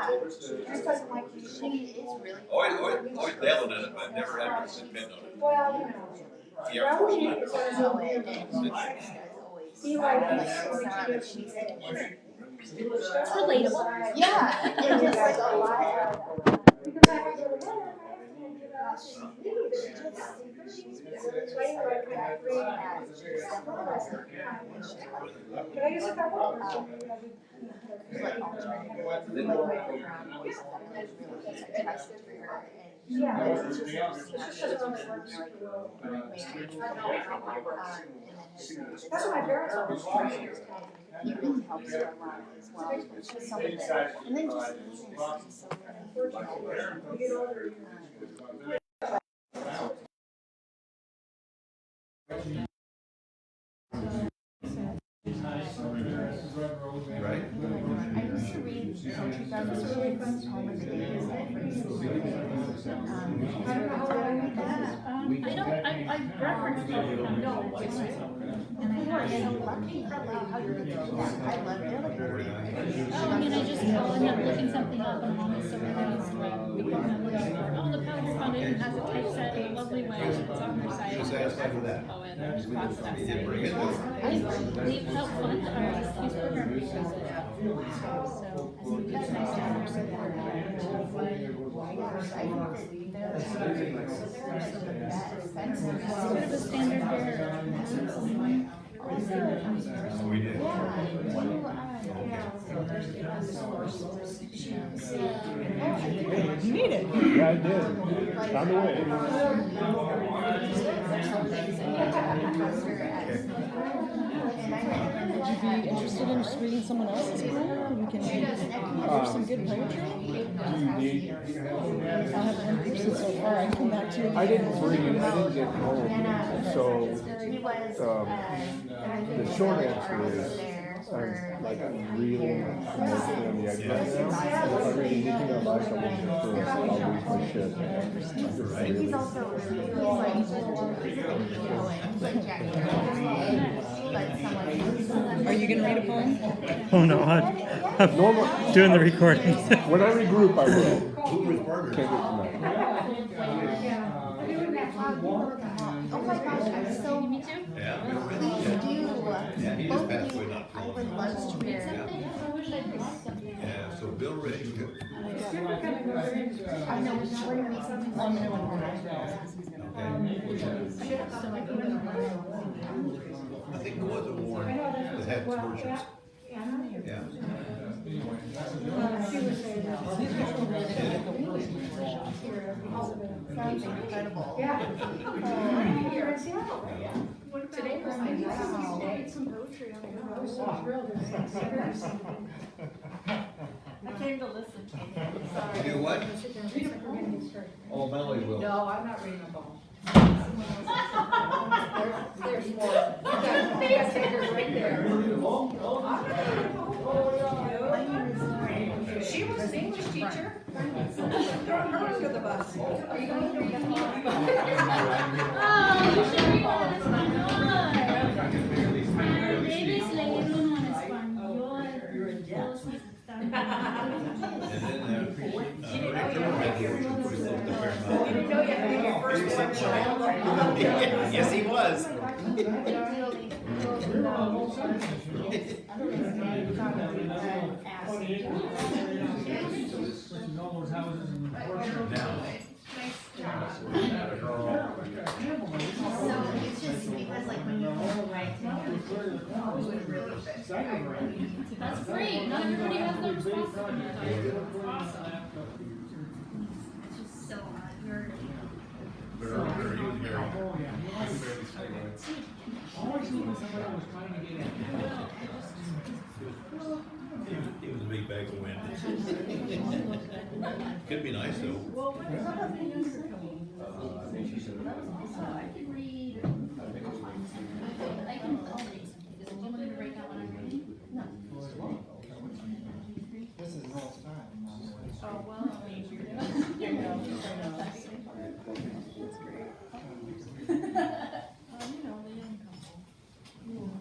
She is really. Always dabbling in it, but never having to depend on it. Well, Yeah, of course not. It's relatable. Yeah, and just like a lot of. Can I use a couple? Yeah. That's what my parents always told me. He really helps her a lot as well. She's so good. And then just Right? I used to read country gardens really fun poem of the day. I referenced it. No, And I was so lucky. How did you do that? I loved it. I mean, I just end up looking something up and I'm always so realized oh, the Power Foundation has a typeset in a lovely way. It's on their site. Just satisfied with that. Oh, and there's process. You did bring it. I believe how fun our excuse program is. So it's nice to understand that. It's sort of a standard bearer. We did. You need it. Yeah, I did. Found a way. Would you be interested in just reading someone else's poem? We can there's some good poetry. Do you need? I haven't been interested so far. I can come back to you. I didn't get home. So the short answer is I'm like really emotionally on the edge right now. If I read anything I like, I won't get through it. I'll lose my shit. He's also Are you going to read a poem? Oh no, I'm doing the recording. When I regroup, I will. Who was partners? Can't do it tonight. Oh my gosh, I'm so. Me too? Yeah. Please do. Yeah, he just passed away not too I long would ago. love to read I wish I'd brought something. Yeah, so Bill Ray. I know we're going to make something fun. I think there was a war that had tortures. Yeah. Sounds incredible. Yeah. Here in Seattle. Today was my day. Some poetry on the I was so thrilled. I came to listen. You do what? Oh, Melody will. No, I'm not reading a poem. There's more. You got takers right there. She was an English teacher. Throw her under the bus. Are you going to read a poem? Oh, you should read one in español. Debes leer uno en español. And then You didn't know you had to make your first one child. Yes, he was. It's just because like when you write That's free. Not everybody has their responsibility. it's just so hard. It was a big bag of wind. Could be nice though. I can read. I can read. Do you want me to break out what I'm reading? No. This is Noel's time. Oh, well. That's great. You know, the young couple.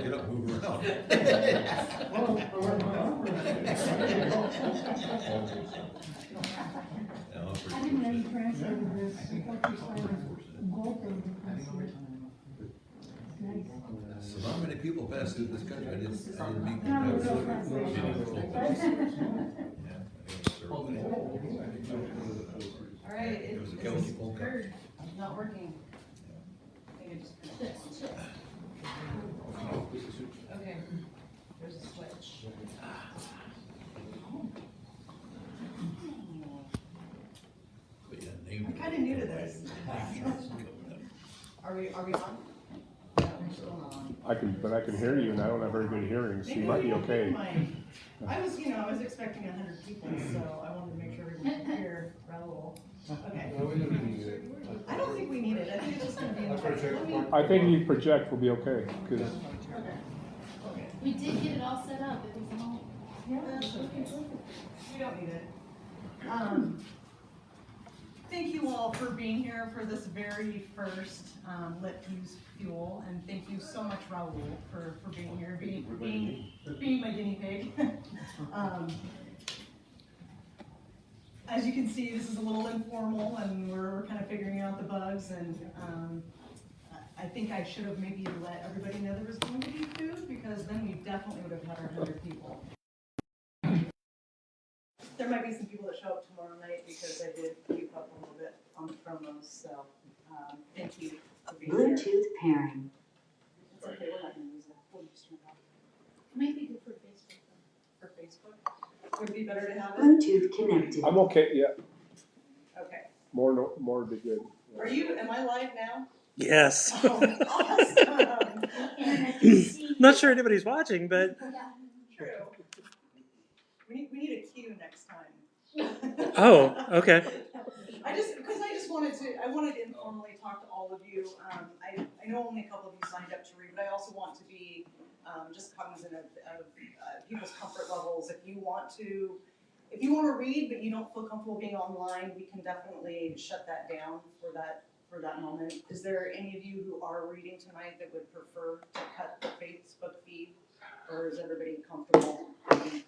get up, move around. Yeah, I'm pretty I didn't know you fortunate. translated this poetry style both of the class. So not many people pass through this country. I didn't meet them. No, Have no, full- translation. meeting full places. Yeah, I think everybody. All right, It was a Kelsey phone call. it's not working. I think I just. Okay, there's a switch. But yeah, name. I'm kinda new to this. Are we on? No, we're still not on. I can hear you, and I don't have very good hearing, so you might be okay. I was expecting 100 people, so I wanted to make sure everyone could hear Raúl. Okay. I don't think we need it. I think it's just gonna be in the. I think you project will be okay, because Okay. We did get it all set up, it was all. Yeah, that's okay. We don't need it. Thank you all for being here for this very first LiTFUSE Fuel, and thank you so much, Raúl, for being here, being my guinea pig. As you can see, this is a little informal, and we're kind of figuring out the bugs, and I think I should have maybe let everybody know there was going to be food, because then we definitely would have had our 100 people. There might be some people that show up tomorrow night, because I did keep up a little bit on the promos, so thank you for being here. Bluetooth pairing. It's okay, we're not gonna use that, we'll just turn it off. It might be good for Facebook though. For Facebook, would it be better to have it? Bluetooth connected. I'm okay, yeah, Okay, more would be good. am I live now? Yes. Oh, awesome. Not sure anybody's watching, but True. We need a cue next time. oh, okay. I wanted to informally talk to all of you. I know only a couple of you signed up to read, but I also want to be just cognizant of people's comfort levels. If you want to read, but you don't feel comfortable being online, we can definitely shut that down for that moment. Is there any of you who are reading tonight that would prefer to cut the Facebook feed, or is everybody comfortable? Okay,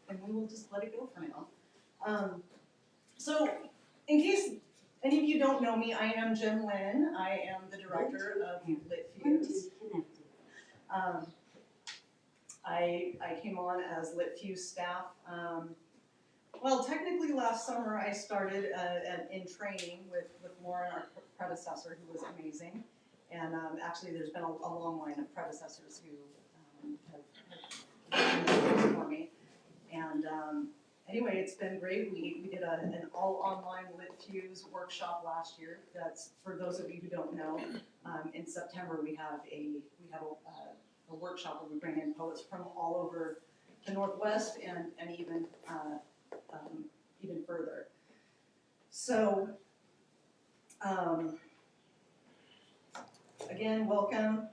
then we will just let it go for now. So, in case any of you don't know me, I am Jen Lynn. I am the director of LiTFUSE. Bluetooth connected. I came on as LiTFUSE staff. Well, technically last summer I started in training with Lauren, our predecessor, who was amazing. And actually there's been a long line of predecessors who have done for me. And anyway, it's been great. We did an all-online LiTFUSE workshop last year. That's, for those of you who don't know, in September we have a workshop where we bring in poets from all over the Northwest and even further. So, again, welcome.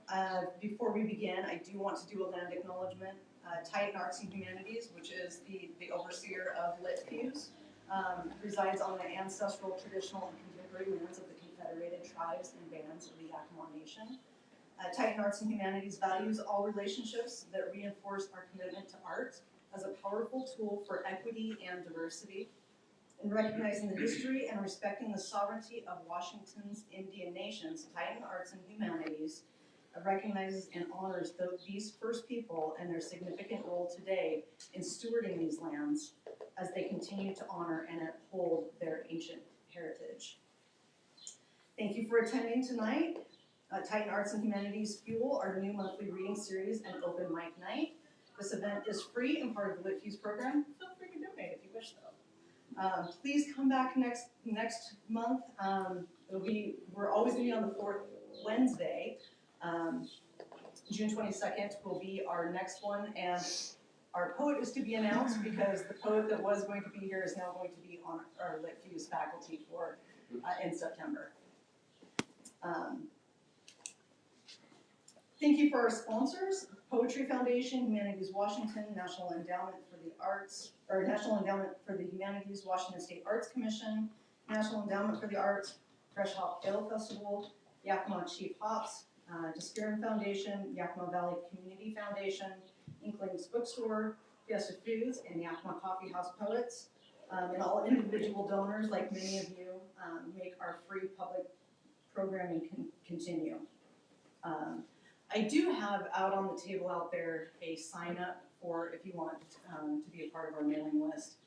Before we begin, I do want to do a land acknowledgement. Tieton Arts and Humanities, which is the overseer of LiTFUSE, resides on the ancestral, traditional, and contemporary lands of the Confederated Tribes and Bands of the Yakima Nation. Tieton Arts and Humanities values all relationships that reinforce our commitment to art as a powerful tool for equity and diversity. In recognizing the history and respecting the sovereignty of Washington's Indian nations, Tieton Arts and Humanities recognizes and honors these first people and their significant role today in stewarding these lands as they continue to honor and uphold their ancient heritage. Thank you for attending tonight. Tieton Arts and Humanities Fuel, our new monthly reading series and open mic night. This event is free and part of the LiTFUSE program. Feel free to donate if you wish, though. Please come back next month. We're always going to be on the fourth Wednesday. June 22nd will be our next one, and our poet is to be announced because the poet that was going to be here is now going to be on our LiTFUSE faculty for in September. Thank you for our sponsors: Poetry Foundation, Humanities Washington, National Endowment for the Arts, or National Endowment for the Humanities, Washington State Arts Commission, National Endowment for the Arts, Fresh Hop Ale Festival, Yakima Chief Hops, Despairin Foundation, Yakima Valley Community Foundation, Inklings Bookstore, Fiesta Foods, and Yakima Coffee House Poets, and all individual donors, like many of you, make our free public programming continue. I do have out on the table out there a sign up for if you want to be a part of our mailing list,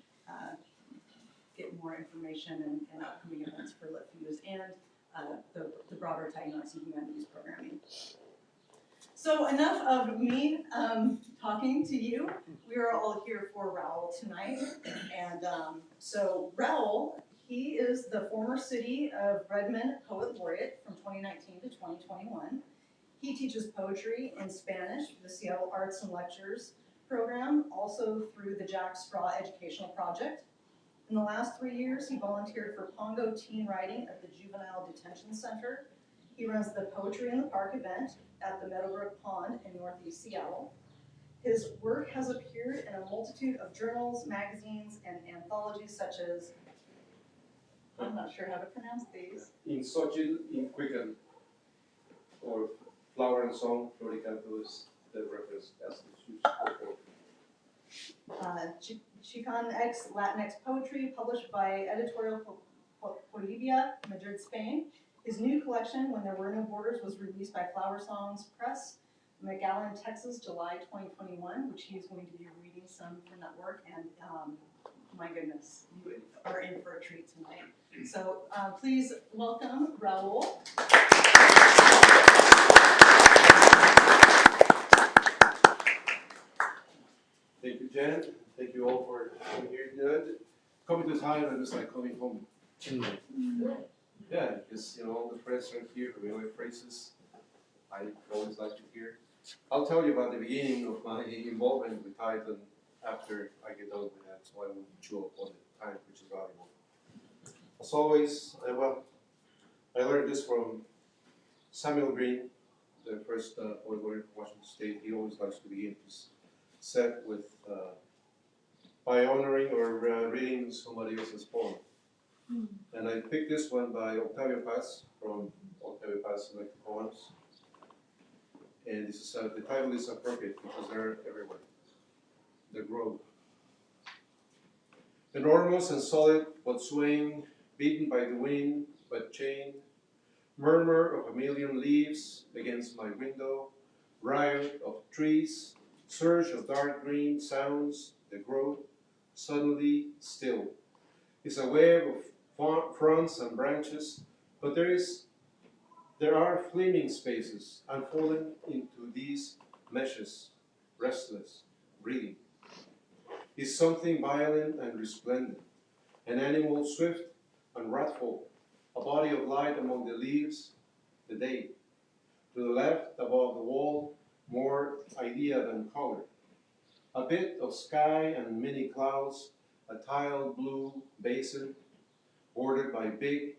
get more information and upcoming events for LiTFUSE and the broader Tieton Arts and Humanities programming. So enough of me talking to you. We are all here for Raúl tonight. And so Raúl, he is the former City of Redmond Poet Laureate from 2019 to 2021. He teaches poetry in Spanish for the Seattle Arts and Lectures program, also through the Jack Straw Educational Project. In the last 3 years, he volunteered for PONGO Teen Writing at the Juvenile Detention Center. He runs the Poetry in the Park event at the Meadowbrook Pond in Northeast Seattle. His work has appeared in a multitude of journals, magazines, and anthologies such as, I'm not sure how to pronounce these. In Xochitl, in Quicken, or Flower and Song, Floricanto is the reference as the Chicanx Latinx Poetry, published by Editorial Polivia, Madrid, Spain. His new collection, When There Were No Borders, was released by Flower Songs Press, McAllen, Texas, July 2021, which he is going to be reading some from that work. And my goodness, you are in for a treat tonight. So please welcome Raúl. Thank you, Jen. Thank you all for coming here. Good. Coming to Thailand is like coming home. Yeah, because all the friends are here, familiar phrases I always like to hear. I'll tell you about the beginning of my involvement with Tieton after I get done with that, so I won't chew up all the time, which is valuable. As always, I learned this from Samuel Green, the first poet laureate from Washington State. He always likes to begin his set with by honoring or reading somebody else's poem. And I picked this one by Octavio Paz from Octavio Paz Selected Poems. And this is the title is appropriate because they're everywhere. The Grove. Enormous and solid, but swaying, beaten by the wind, but chained. Murmur of a million leaves against my window. Riot of trees, surge of dark green sounds. The grove, suddenly still. It's a web of fronds and branches, but there are flaming spaces unfolding into these meshes, restless, breathing. Is something violent and resplendent, an animal swift and wrathful, a body of light among the leaves, the day. To the left, above the wall, more idea than color. A bit of sky and many clouds, a tiled blue basin, bordered by big,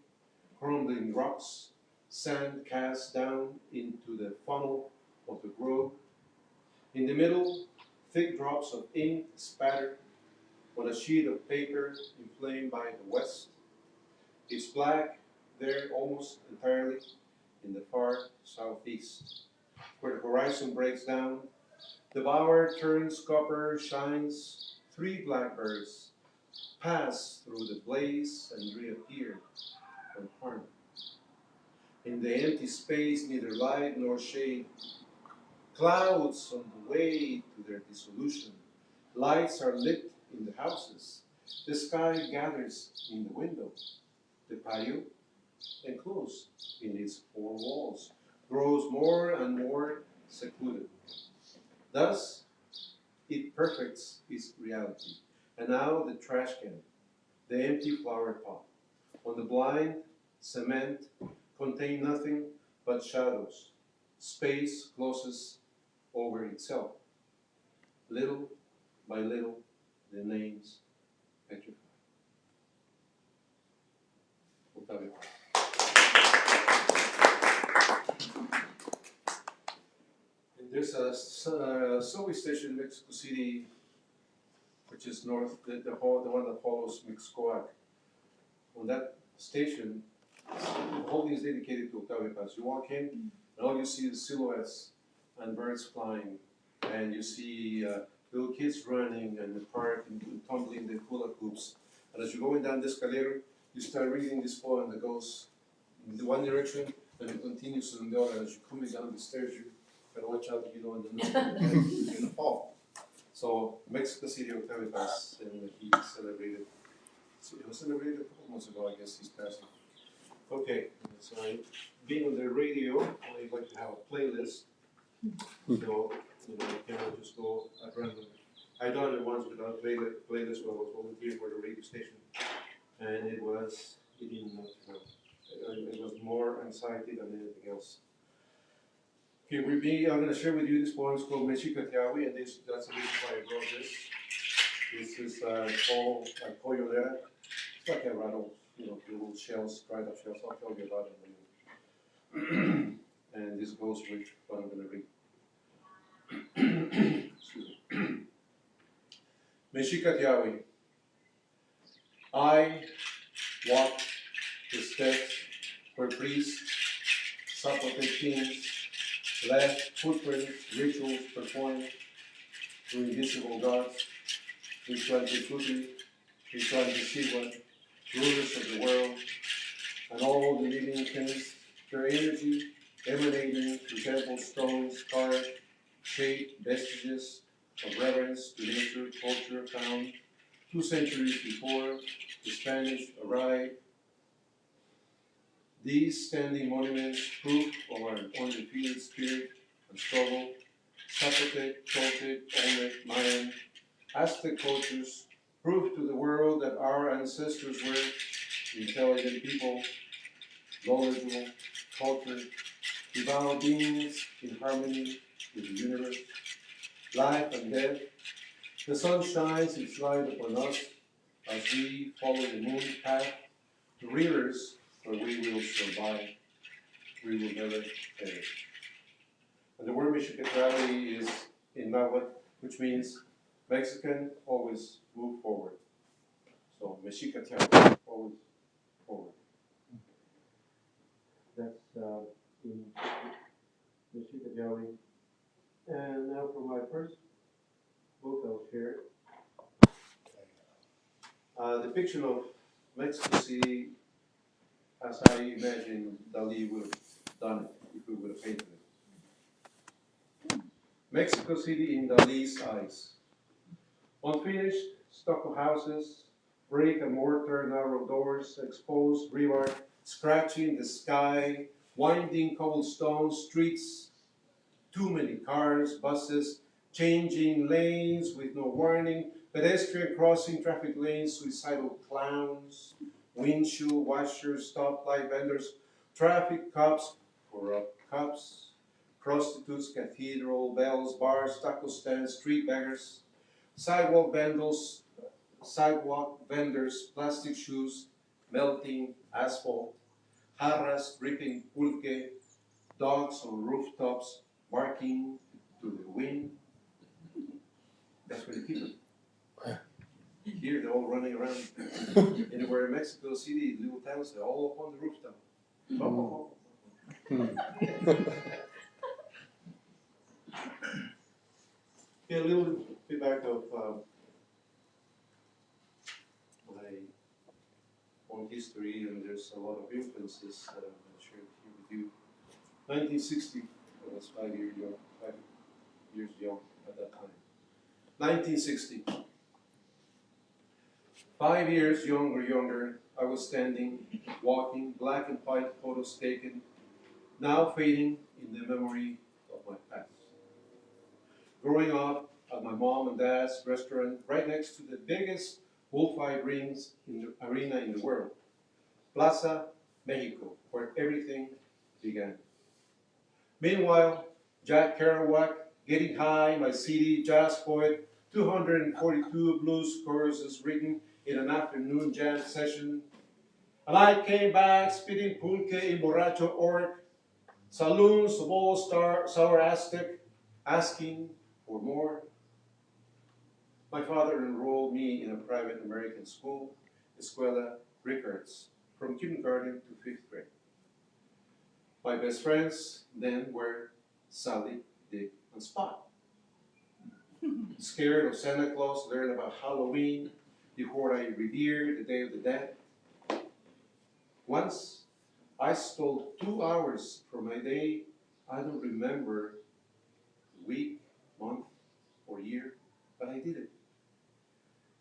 crumbling rocks, sand cast down into the funnel of the grove. In the middle, thick drops of ink spattered on a sheet of paper inflamed by the west. It's black there almost entirely in the far southeast. Where the horizon breaks down, the bower turns copper, shines. 3 blackbirds pass through the blaze and reappear unharmed. In the empty space, neither light nor shade. Clouds on the way to their dissolution. Lights are lit in the houses. The sky gathers in the window. The patio, enclosed in its 4 walls, grows more and more secluded. Thus, it perfects its reality. And now the trash can, the empty flower pot. On the blind, cement, contain nothing but shadows. Space closes over itself. Little by little, the names petrify. Octavio. And there's a subway station in Mexico City, which is north, the one that follows Mixcoac. On that station, the whole thing is dedicated to Octavio Paz. You walk in, and all you see is silhouettes and birds flying, and you see little kids running in the park and tumbling the hula hoops. And as you're going down the escalator, you start reading this poem that goes in the one direction and it continues in the other. And as you're coming down the stairs, you gotta watch out if you don't know you're gonna fall. So Mexico City, Octavio Paz, and he celebrated. So it was celebrated a couple months ago, I guess he's passing. Okay, so being on the radio, I like to have a playlist. So, you know, I cannot just go at random. I done it once without playlist when I was volunteering for the radio station. And it didn't, it was more anxiety than anything else. Okay, I'm going to share with you this poem. It's called Mexica Tiawi, and that's the reason why I wrote this. This is called Coyolera. It's like a rattle, you know, little shells, dried up shells. I'll tell you about it in a minute. And this goes with what I'm going to read. Excuse me. Mexica Tiawi. I walk the steps where priests, Zapotec kings, left footprints, rituals performed to invisible gods, Huitlahuachtli, Huitlahuachtli, rulers of the world, and all the living things, their energy emanating through temple stones carved, shaped vestiges of reverence to nature, culture found 2 centuries before the Spanish arrived. These standing monuments prove of our undefeated spirit and struggle. Zapotec, Toltec, Olmec, Mayan, Aztec cultures prove to the world that our ancestors were intelligent people, knowledgeable, cultured, devout beings in harmony with the universe, life and death. The sun shines its light upon us as we follow the moon's path to rivers where we will survive. We will never perish. And the word Mexicali is in Nahuatl, which means Mexican, always move forward. So Mexicali, always forward. That's in Mexicali. And now for my first book I'll share. Depiction of Mexico City as I imagine Dali would have done it if we would have painted it. Mexico City in Dali's eyes. Unfinished stucco houses, brick and mortar, narrow doors, exposed rebar, scratching the sky, winding cobblestone streets, too many cars, buses, changing lanes with no warning, pedestrian crossing traffic lanes, suicidal clowns, windshield washers, stoplight vendors, traffic cops, corrupt cops, prostitutes, cathedral bells, bars, taco stands, street beggars, sidewalk vendors, plastic shoes, melting asphalt, jarras dripping pulque, dogs on rooftops, barking to the wind. That's where they keep them. Here they're all running around. Anywhere in Mexico City, little towns, they're all up on the rooftop. Yeah, a little feedback of my own history, and there's a lot of influences that I'm going to share here with you. 1960, I was 5 years young at that time. 1960. 5 years younger, I was standing, walking, black and white photos taken, now fading in the memory of my past. Growing up at my mom and dad's restaurant right next to the biggest bullfight rings in the arena in the world, Plaza Mexico, where everything began. Meanwhile, Jack Kerouac, Getting High, my CD, jazz poet, 242 blues choruses written in an afternoon jam session. And I came back spitting pulque in borracho orc, saloons of all sour Aztec, asking for more. My father enrolled me in a private American school, Escuela Rickards, from kindergarten to 5th grade. My best friends then were Sally, Dick, and Spot. Scared of Santa Claus, learned about Halloween before I revered the Day of the Dead. Once, I stole 2 hours from my day. I don't remember the week, month, or year, but I did it.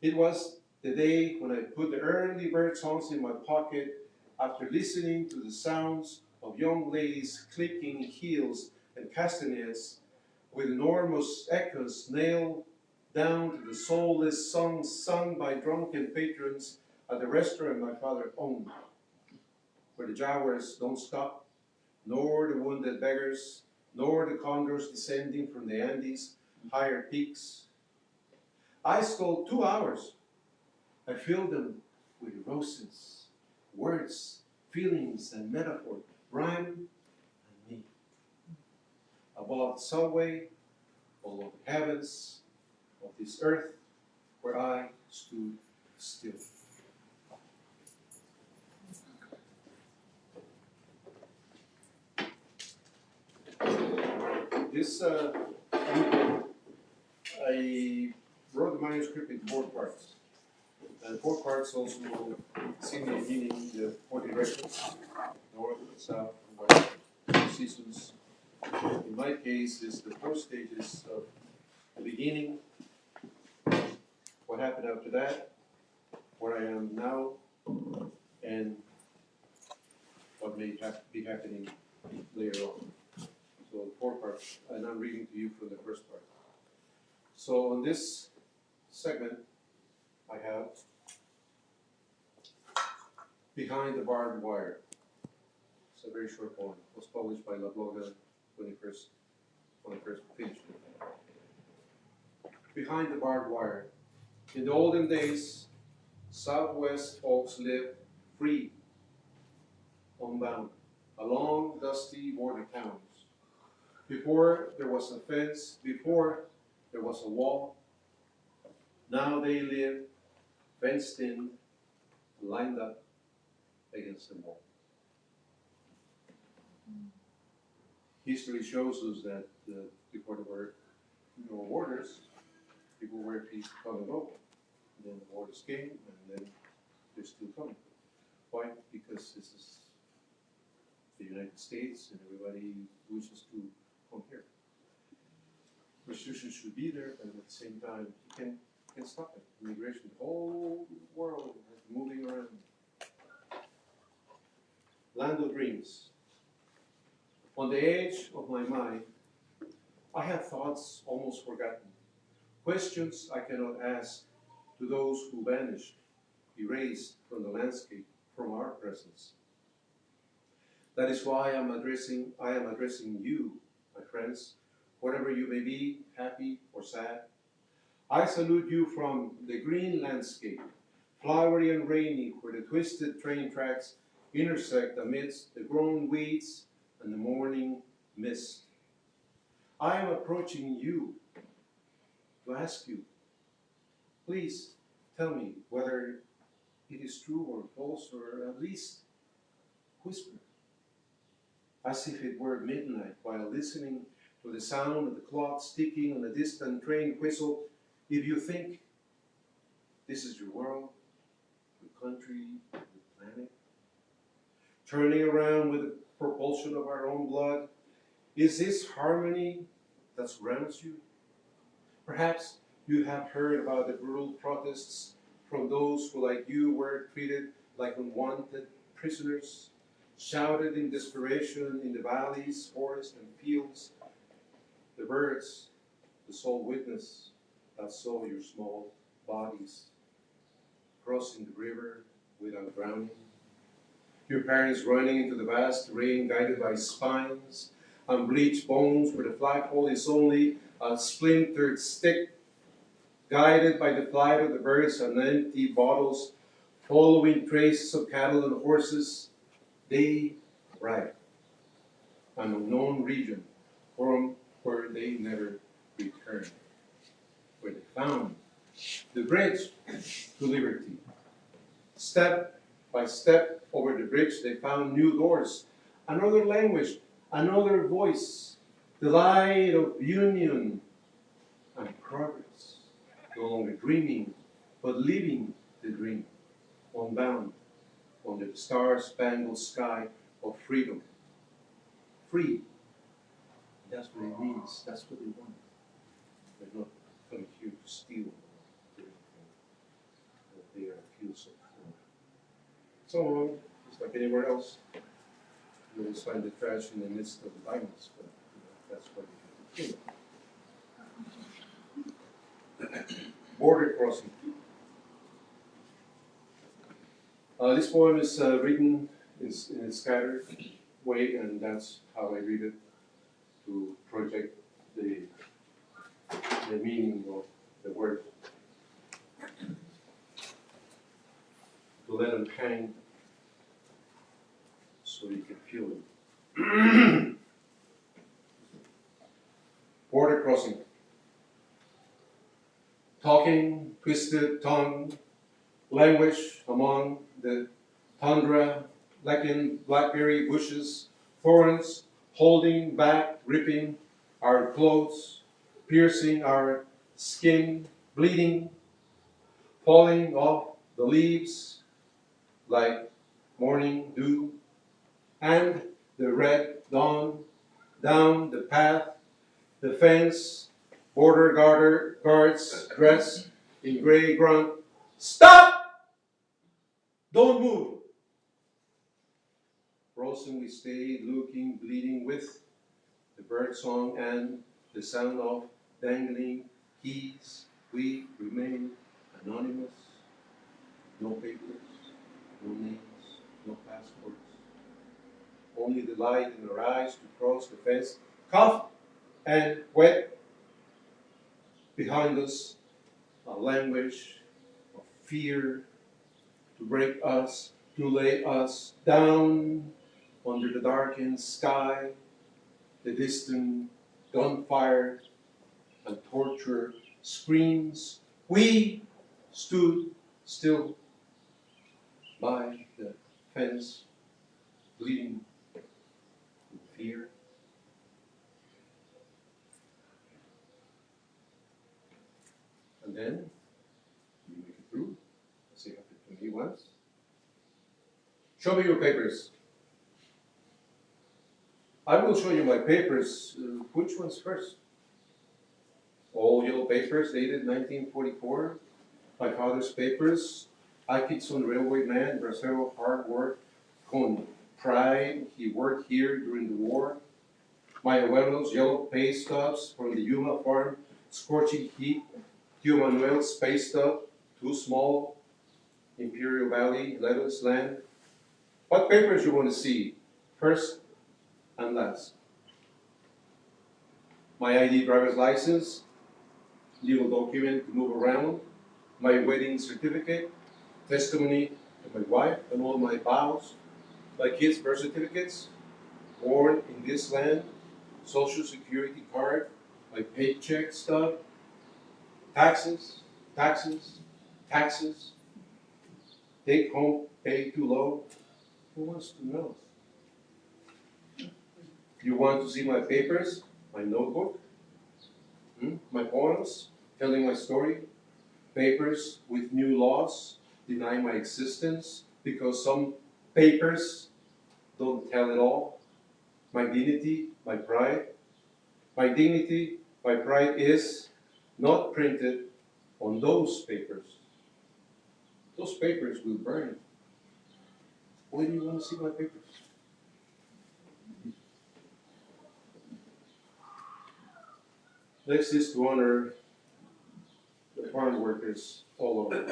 It was the day when I put the early bird songs in my pocket after listening to the sounds of young ladies clicking heels and castanets with enormous echoes nailed down to the soulless songs sung by drunken patrons at the restaurant my father owned, where the jaguars don't stop, nor the wounded beggars, nor the condors descending from the Andes' higher peaks. I stole 2 hours. I filled them with roses, words, feelings, and metaphor, rhyme and me. Above the subway, below the heavens of this earth, where I stood still. This I wrote the manuscript in 4 parts. And 4 parts also sing the meaning, the 4 directions, north, south, and west, 4 seasons. In my case, it's the 4 stages of the beginning, what happened after that, where I am now, and what may be happening later on. So 4 parts, and I'm reading to you from the first part. So on this segment, I have Behind the Barbed Wire. It's a very short poem. It was published by La Bloga when I first finished it. Behind the Barbed Wire. In the olden days, Southwest folks lived free, unbound, along dusty border towns. Before there was a fence, before there was a wall, now they live fenced in, lined up against the wall. History shows us that before there were no borders, people were free to come and go. And then the borders came, and then they're still coming. Why? Because this is the United States, and everybody wishes to come here. Restrictions should be there, but at the same time, you can stop it. Immigration, the whole world is moving around. Land of Dreams. On the edge of my mind, I have thoughts almost forgotten, questions I cannot ask to those who vanished, erased from the landscape, from our presence. That is why I am addressing you, my friends, whatever you may be, happy or sad. I salute you from the green landscape, flowery and rainy, where the twisted train tracks intersect amidst the grown weeds and the morning mist. I am approaching you to ask you, please tell me whether it is true or false, or at least whisper, as if it were midnight, while listening to the sound of the clocks ticking on a distant train whistle. If you think this is your world, your country, your planet, turning around with the propulsion of our own blood, is this harmony that surrounds you? Perhaps you have heard about the brutal protests from those who, like you, were treated like unwanted prisoners, shouted in desperation in the valleys, forests, and fields. The birds, the sole witness that saw your small bodies crossing the river without drowning. Your parents running into the vast rain, guided by spines and bleached bones, where the flagpole is only a splintered stick, guided by the flight of the birds and empty bottles, following traces of cattle and horses. They arrive, an unknown region from where they never returned, where they found the bridge to liberty. Step by step over the bridge, they found new doors, another language, another voice, the light of union and progress, no longer dreaming, but living the dream, unbound under the star-spangled sky of freedom. Free, that's what it means, that's what they want. They're not coming here to steal everything that they are accused of. So, just like anywhere else, you always find the trash in the midst of the diamonds, but that's what you have to do. Border crossing. This poem is written in a scattered way, and that's how I read it to project the meaning of the word. To let them hang so you can feel it. Border crossing. Talking, twisted tongue, languish among the tundra, licking blackberry bushes, thorns, holding back, ripping our clothes, piercing our skin, bleeding, falling off the leaves like morning dew, and the red dawn down the path, the fence, border guards dressed in gray grunt. Stop! Don't move! Frozen we stay, looking, bleeding with the bird song and the sound of dangling keys. We remain anonymous. No papers, no names, no passports. Only the light in our eyes to cross the fence. Cough and wet. Behind us, a language of fear to break us, to lay us down under the darkened sky, the distant gunfire and torture screams. We stood still by the fence, bleeding in fear. And then you make it through, as it happened to me once. Show me your papers. I will show you my papers. Which ones first? All yellow papers dated 1944. My father's papers. Atkinson railway man, Brazil, hard work, con pride. He worked here during the war. My abuelo's yellow pay stubs from the Yuma farm, scorching heat. Tio Manuel's pay stub, too small. Imperial Valley, lettuce land. What papers you want to see? First and last. My ID driver's license, legal document to move around, my wedding certificate, testimony of my wife and all my vows, my kids' birth certificates, born in this land, social security card, my paycheck stub, taxes, taxes, taxes, take home pay too low. Who wants to know? You want to see my papers, my notebook, my poems, telling my story, papers with new laws, deny my existence because some papers don't tell it all. My dignity, my pride. My dignity, my pride is not printed on those papers. Those papers will burn. Why do you want to see my papers? This is to honor the farm workers all over,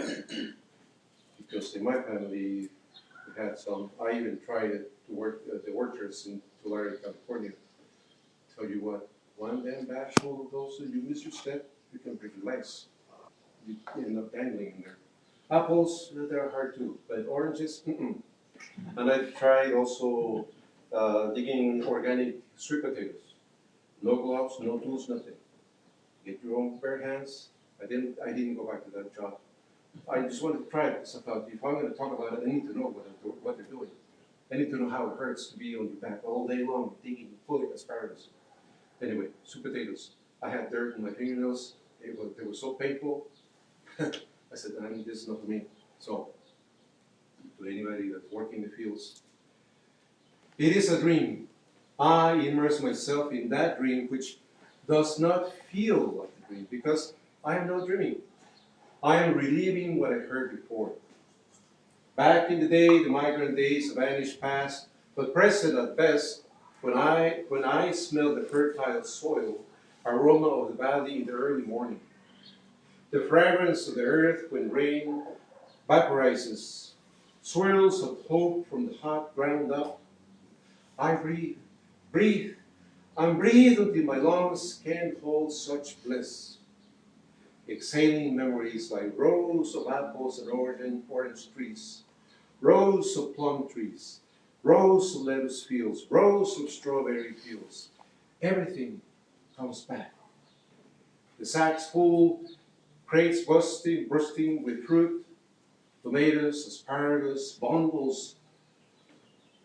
because in my family we had some. I even tried to work the workers in Tulare, California. Tell you what, one damn bashful of those, you miss your step, you can break your legs. You end up dangling in there. Apples, they're hard too, but oranges, And I've tried also digging organic sweet potatoes. No gloves, no tools, nothing. Get your own bare hands. I didn't go back to that job. I just wanted to try it because I thought if I'm going to talk about it, I need to know what they're doing. I need to know how it hurts to be on your back all day long digging, pulling asparagus. Anyway, sweet potatoes. I had dirt in my fingernails. They were so painful. I said, this is not for me. So, to anybody that's working in the fields, it is a dream. I immerse myself in that dream which does not feel like a dream because I am not dreaming. I am reliving what I heard before. Back in the day, the migrant days, a vanished past, but present at best, when I smell the fertile soil, aroma of the valley in the early morning, the fragrance of the earth when rain vaporizes, swirls of hope from the hot ground up, I breathe, breathe, and breathe until my lungs can't hold such bliss. Exhaling memories like rows of apples and orange trees, rows of plum trees, rows of lettuce fields, rows of strawberry fields. Everything comes back. The sacks full, crates bursting with fruit, tomatoes, asparagus, bundles,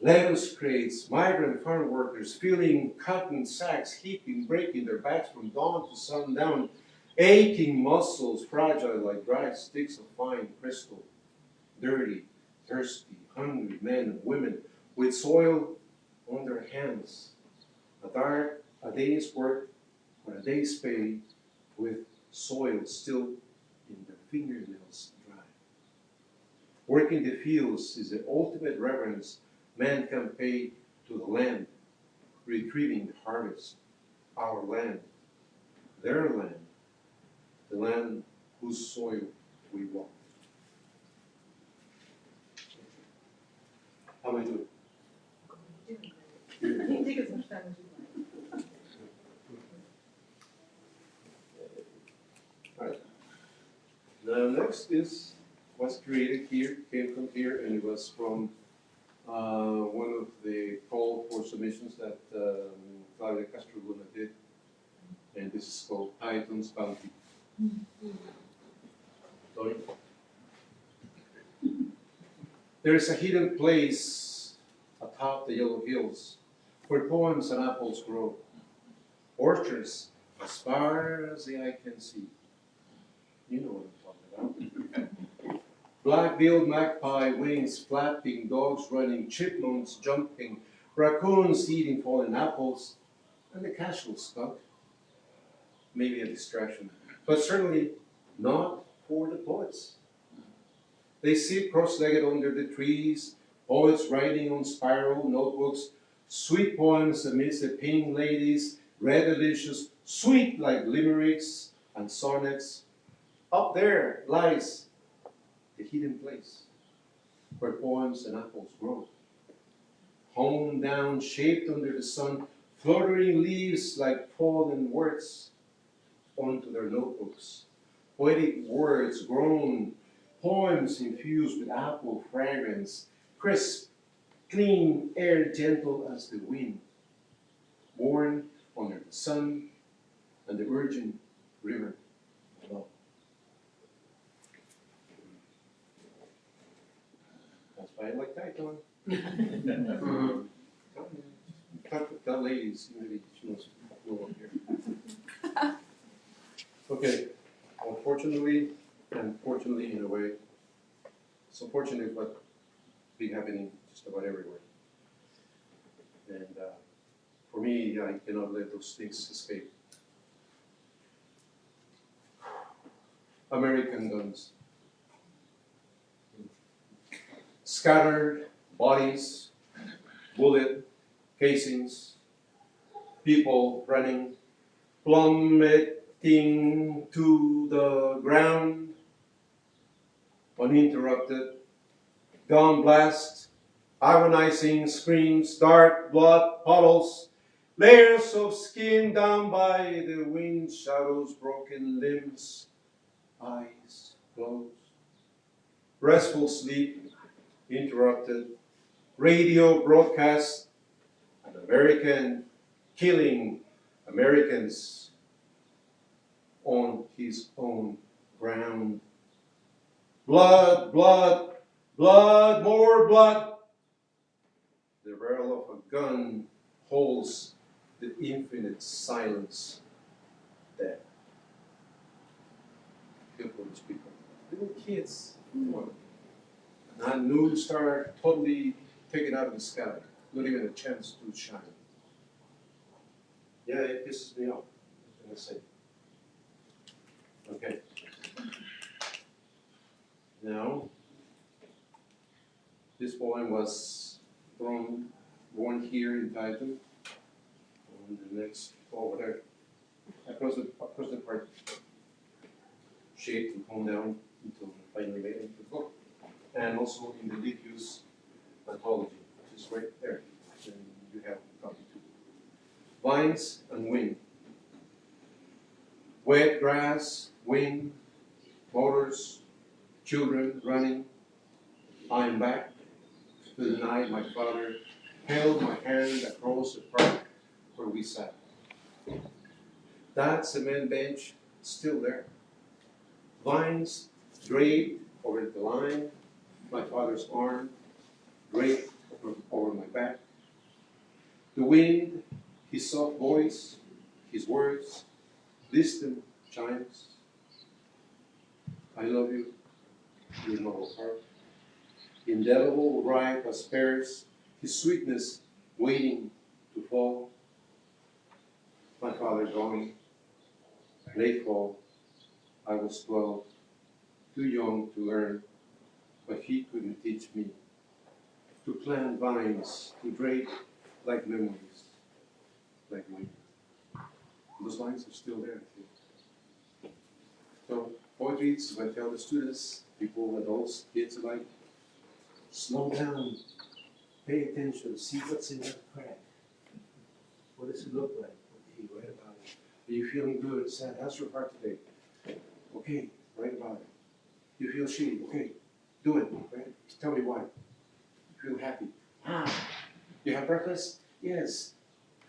lettuce crates, migrant farm workers filling cotton sacks, heaping, breaking their backs from dawn to sundown, aching muscles, fragile like dry sticks of fine crystal, dirty, thirsty, hungry men and women with soil on their hands. A day's work or a day's pay with soil still in their fingernails dry. Working the fields is the ultimate reverence man can pay to the land, retrieving the harvest, our land, their land, the land whose soil we walk. How am I doing? You can take as much time as you like. All right. Now next was created here, came from here, and it was from one of the call for submissions that Claudia Castro Luna did, and this is called Tieton's Bounty. Sorry. There is a hidden place atop the yellow hills where poems and apples grow, orchards as far as the eye can see. You know what I'm talking about. Black-billed magpie wings flapping, dogs running, chipmunks jumping, raccoons eating fallen apples, and the casual skunk. Maybe a distraction, but certainly not for the poets. They sit cross-legged under the trees, poets writing on spiral notebooks, sweet poems amidst the pink ladies, red delicious, sweet like limericks and sonnets. Up there lies the hidden place where poems and apples grow. Honed down, shaped under the sun, fluttering leaves like fallen words onto their notebooks. Poetic words grown, poems infused with apple fragrance, crisp, clean air gentle as the wind, born under the sun and the virgin river above. That's why I like Tieton. That lady's really, she wants to go up here. Okay, unfortunately, and fortunately in a way, it's unfortunate but been happening just about everywhere. And for me, I cannot let those things escape. American guns. Scattered bodies, bullet casings, people running, plummeting to the ground, uninterrupted, gun blast, agonizing screams, dark blood puddles, layers of skin down by the wind shadows, broken limbs, eyes closed, restful sleep interrupted, radio broadcast, an American killing Americans on his own ground. Blood, blood, blood, more blood. The barrel of a gun holds the infinite silence there. Feel for these people. Little kids. Come on. Not new star, totally taken out of the sky. Not even a chance to shine. Yeah, it pisses me off. I'm gonna say. Okay. Now, this poem was born here in Tieton. On the next over there, across the part, shaped and honed down until finally made into the book, and also in the LiTFUSE anthology, which is right there, and you have a copy too. Vines and wind, wet grass, wind, motors, children running. I am back to the night my father held my hand across the park where we sat. That cement bench still there. Vines draped over the line, my father's arm draped over my back. The wind, his soft voice, his words, distant chimes. I love you, your noble heart. Indelible, ripe as pears, his sweetness waiting to fall. My father gone, late fall. I was 12, too young to learn, but he couldn't teach me to plant vines, to drape like memories, like wind. Those vines are still there, I think. So, poetry is what I tell the students, people, adults, kids alike, slow down, pay attention, see what's in that crack. What does it look like? Okay, write about it. Are you feeling good, sad? How's your heart today? Okay, write about it. You feel shitty? Okay, do it, right? Tell me why. You feel happy? You have breakfast? Yes.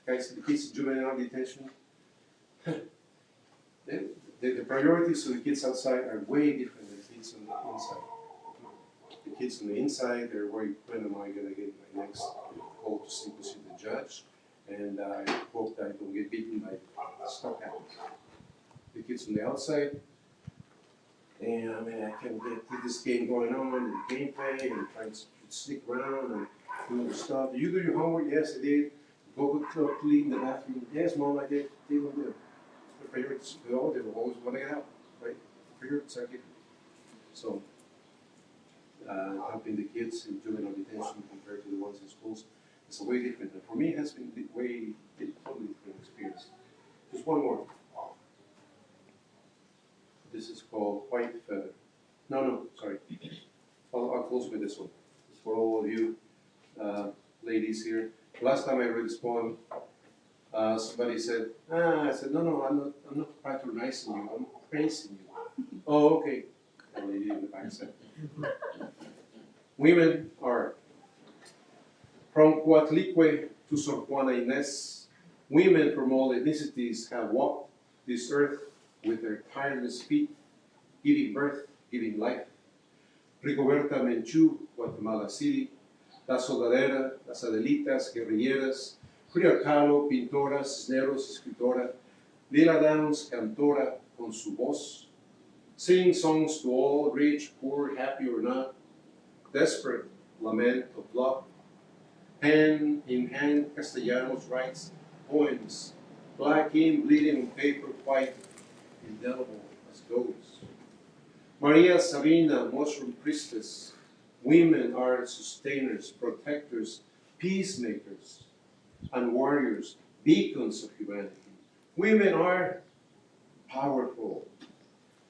Guys, the kids in juvenile detention, the priorities of the kids outside are way different than the kids on the inside. The kids on the inside, they're worried, when am I going to get my next call to see the judge? And I hope that I don't get beaten by stuff happens. The kids on the outside, and I mean, I can get this game going on, and the gameplay, and trying to sneak around and do the stuff. You do your homework? Yes, I did. Go clean the bathroom? Yes, Mom, I did. They will do. The priorities, they will always want to get out, right? The priorities are different. So, helping the kids in juvenile detention compared to the ones in schools, it's a way different. And for me, it has been a totally different experience. Just one more. This is called White Feather. No, sorry. I'll close with this one. It's for all of you ladies here. Last time I read this poem, somebody said, I said, no, I'm not patronizing you, I'm praising you. Oh, okay. The lady in the back said. Women are from Coatlicue to Sor Juana Inés. Women from all ethnicities have walked this earth with their tireless feet, giving birth, giving life. Rigoberta Menchú, Guatemala City. La Soldadera, las Adelitas, guerrilleras. Frida Kahlo, pintora. Cisneros, escritora. Lila Downs, cantora, con su voz. Singing songs to all, rich, poor, happy or not. Desperate lament of love. Hand in hand, Castellanos writes poems. Black ink bleeding on paper, white, indelible as ghosts. Maria Sabina, mushroom priestess. Women are sustainers, protectors, peacemakers, and warriors, beacons of humanity. Women are powerful.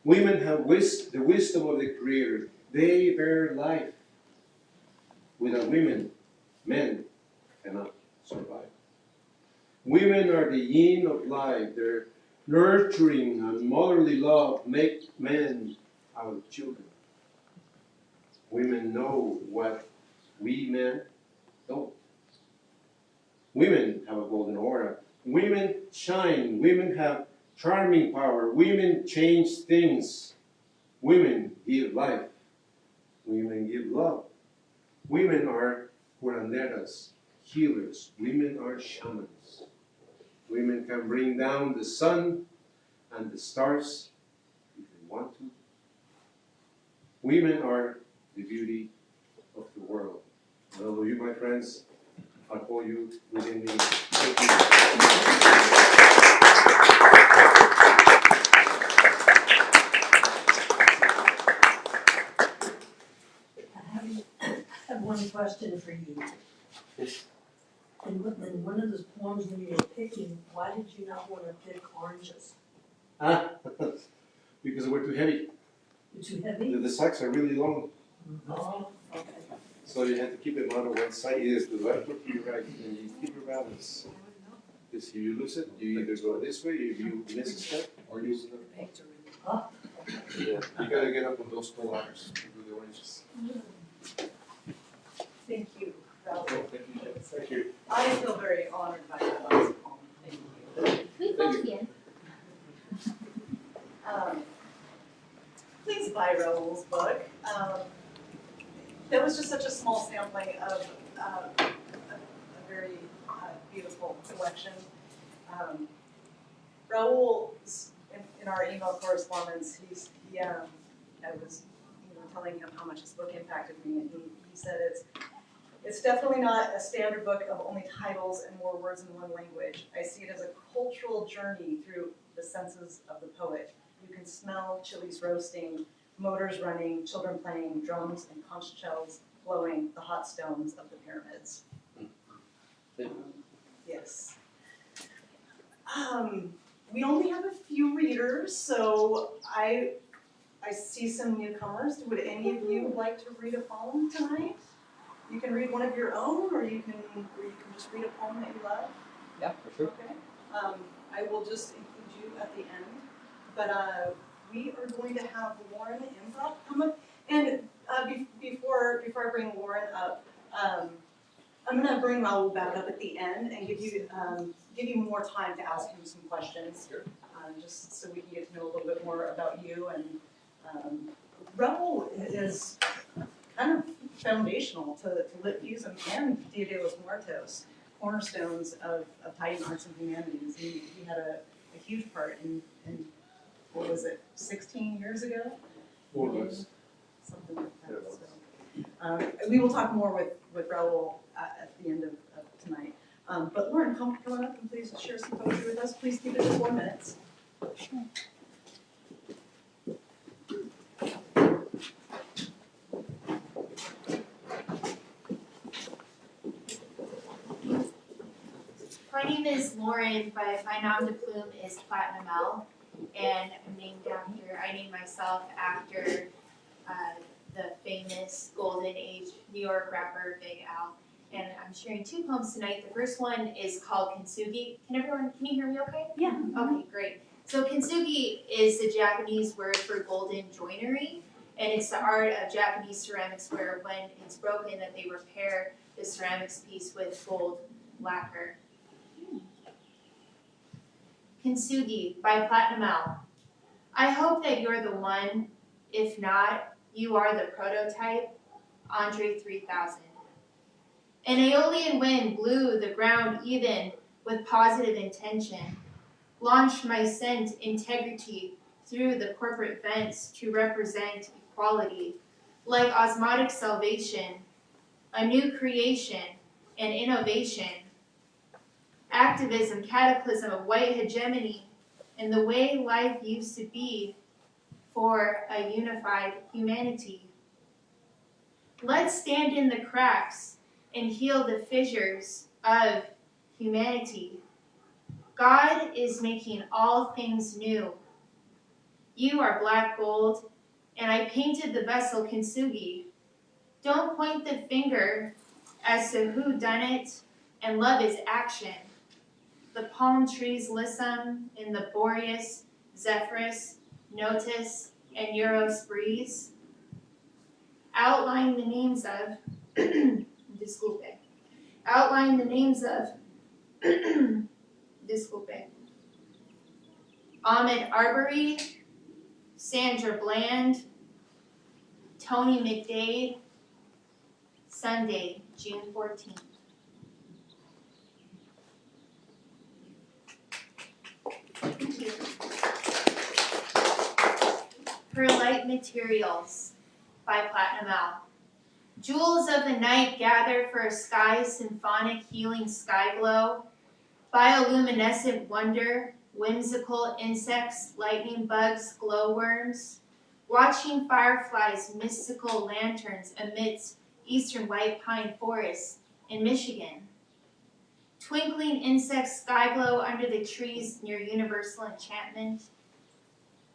Women have the wisdom of the Creator. They bear life. Without women, men cannot survive. Women are the yin of life. Their nurturing and motherly love make men out of children. Women know what we men don't. Women have a golden aura. Women shine. Women have charming power. Women change things. Women give life. Women give love. Women are curanderas, healers. Women are shamans. Women can bring down the sun and the stars if they want to. Women are the beauty of the world. And all of you, my friends, I'll call you within me. Thank you. I have one question for you. Yes. In one of those poems when you were picking, why did you not want to pick oranges? Because we're too heavy. You're too heavy? The sacks are really long. Oh, okay. So you have to keep them out of one side, either to the left or to your right, and you keep your balance. Because if you lose it, you either go this way, if you miss a step, or use the. Oh, Yeah, you gotta get up on those tall ladders to do the oranges. Thank you, Raúl. Thank you. I feel very honored by that last poem. Thank you. We both did. Please buy Raúl's book. That was just such a small sampling of a very beautiful collection. Raúl, in our email correspondence, I was telling him how much his book impacted me, and he said it's definitely not a standard book of only titles and more words in one language. I see it as a cultural journey through the senses of the poet. You can smell chilies roasting, motors running, children playing, drums and conch shells blowing the hot stones of the pyramids. Yes. We only have a few readers, so I see some newcomers. Would any of you like to read a poem tonight? You can read one of your own, or you can just read a poem that you love. Yeah, for sure. Okay. I will just include you at the end, but we are going to have Lauren Improv come up, and before I bring Lauren up, I'm going to bring Raúl back up at the end and give you more time to ask him some questions, just so we can get to know a little bit more about you. And Raúl is kind of foundational to LiTFUSE and Dia de los Muertos, cornerstones of Tieton Arts and Humanities. He had a huge part in what was it, 16 years ago? More or less. Something like that. So, we will talk more with Raúl at the end of tonight. But Lauren, come on up and please share some poetry with us. Please keep it to 4 minutes. Sure. My name is Lauren, but my nom de plume is Platinum L, and I named myself after the famous Golden Age New York rapper Big Al. And I'm sharing 2 poems tonight. The first one is called Kintsugi. Can you hear me okay? Yeah. Okay, great. So Kintsugi is the Japanese word for golden joinery, and it's the art of Japanese ceramics where when it's broken that they repair the ceramics piece with gold lacquer. Kintsugi by Platinum L. I hope that you're the one. If not, you are the prototype. Andre 3000. An Aeolian wind blew the ground even with positive intention. Launched my scent integrity through the corporate vents to represent equality. Like osmotic salvation, a new creation and innovation. Activism, cataclysm of white hegemony, and the way life used to be for a unified humanity. Let's stand in the cracks and heal the fissures of humanity. God is making all things new. You are black gold, and I painted the vessel Kintsugi. Don't point the finger as to who done it, and love is action. The palm trees listen in the Boreas, Zephyrus, Notus, and Euros breeze. Outline the names of, disculpe. Outline the names of, disculpe. Ahmed Arbery, Sandra Bland, Tony McDade, Sunday, June 14th. Her Light Materials by Platinum Owl. Jewels of the night gather for a sky symphonic healing sky glow. Bioluminescent wonder, whimsical insects, lightning bugs, glowworms. Watching fireflies, mystical lanterns amidst eastern white pine forests in Michigan. Twinkling insects sky glow under the trees near Universal Enchantment.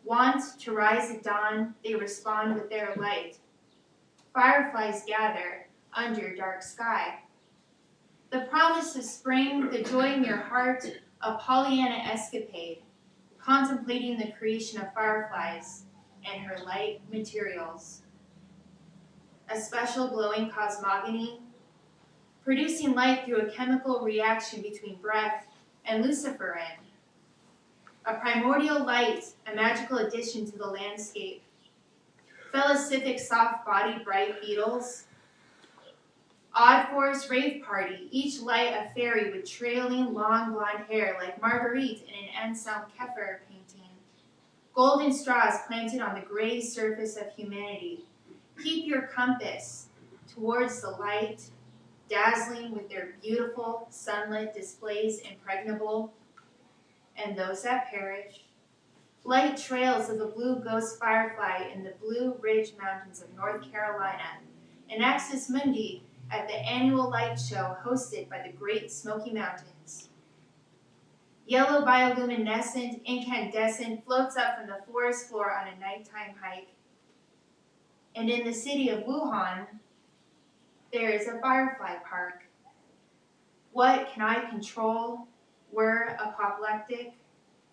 Want to rise at dawn, they respond with their light. Fireflies gather under dark sky. The promise of spring, the joy in your heart, a Pollyanna escapade, contemplating the creation of fireflies and her light materials. A special glowing cosmogony, producing light through a chemical reaction between breath and luciferin. A primordial light, a magical addition to the landscape. Felicific soft-bodied bright beetles. Odd forest rave party, each light a fairy with trailing long blonde hair like Marguerite in an Anselm Kiefer painting. Golden straws planted on the gray surface of humanity. Keep your compass towards the light, dazzling with their beautiful sunlit displays impregnable, and those that perish. Light trails of the blue ghost firefly in the Blue Ridge Mountains of North Carolina, and Axis Mundi at the annual light show hosted by the Great Smoky Mountains. Yellow bioluminescent incandescent floats up from the forest floor on a nighttime hike. And in the city of Wuhan, there is a firefly park. What can I control? We're apoplectic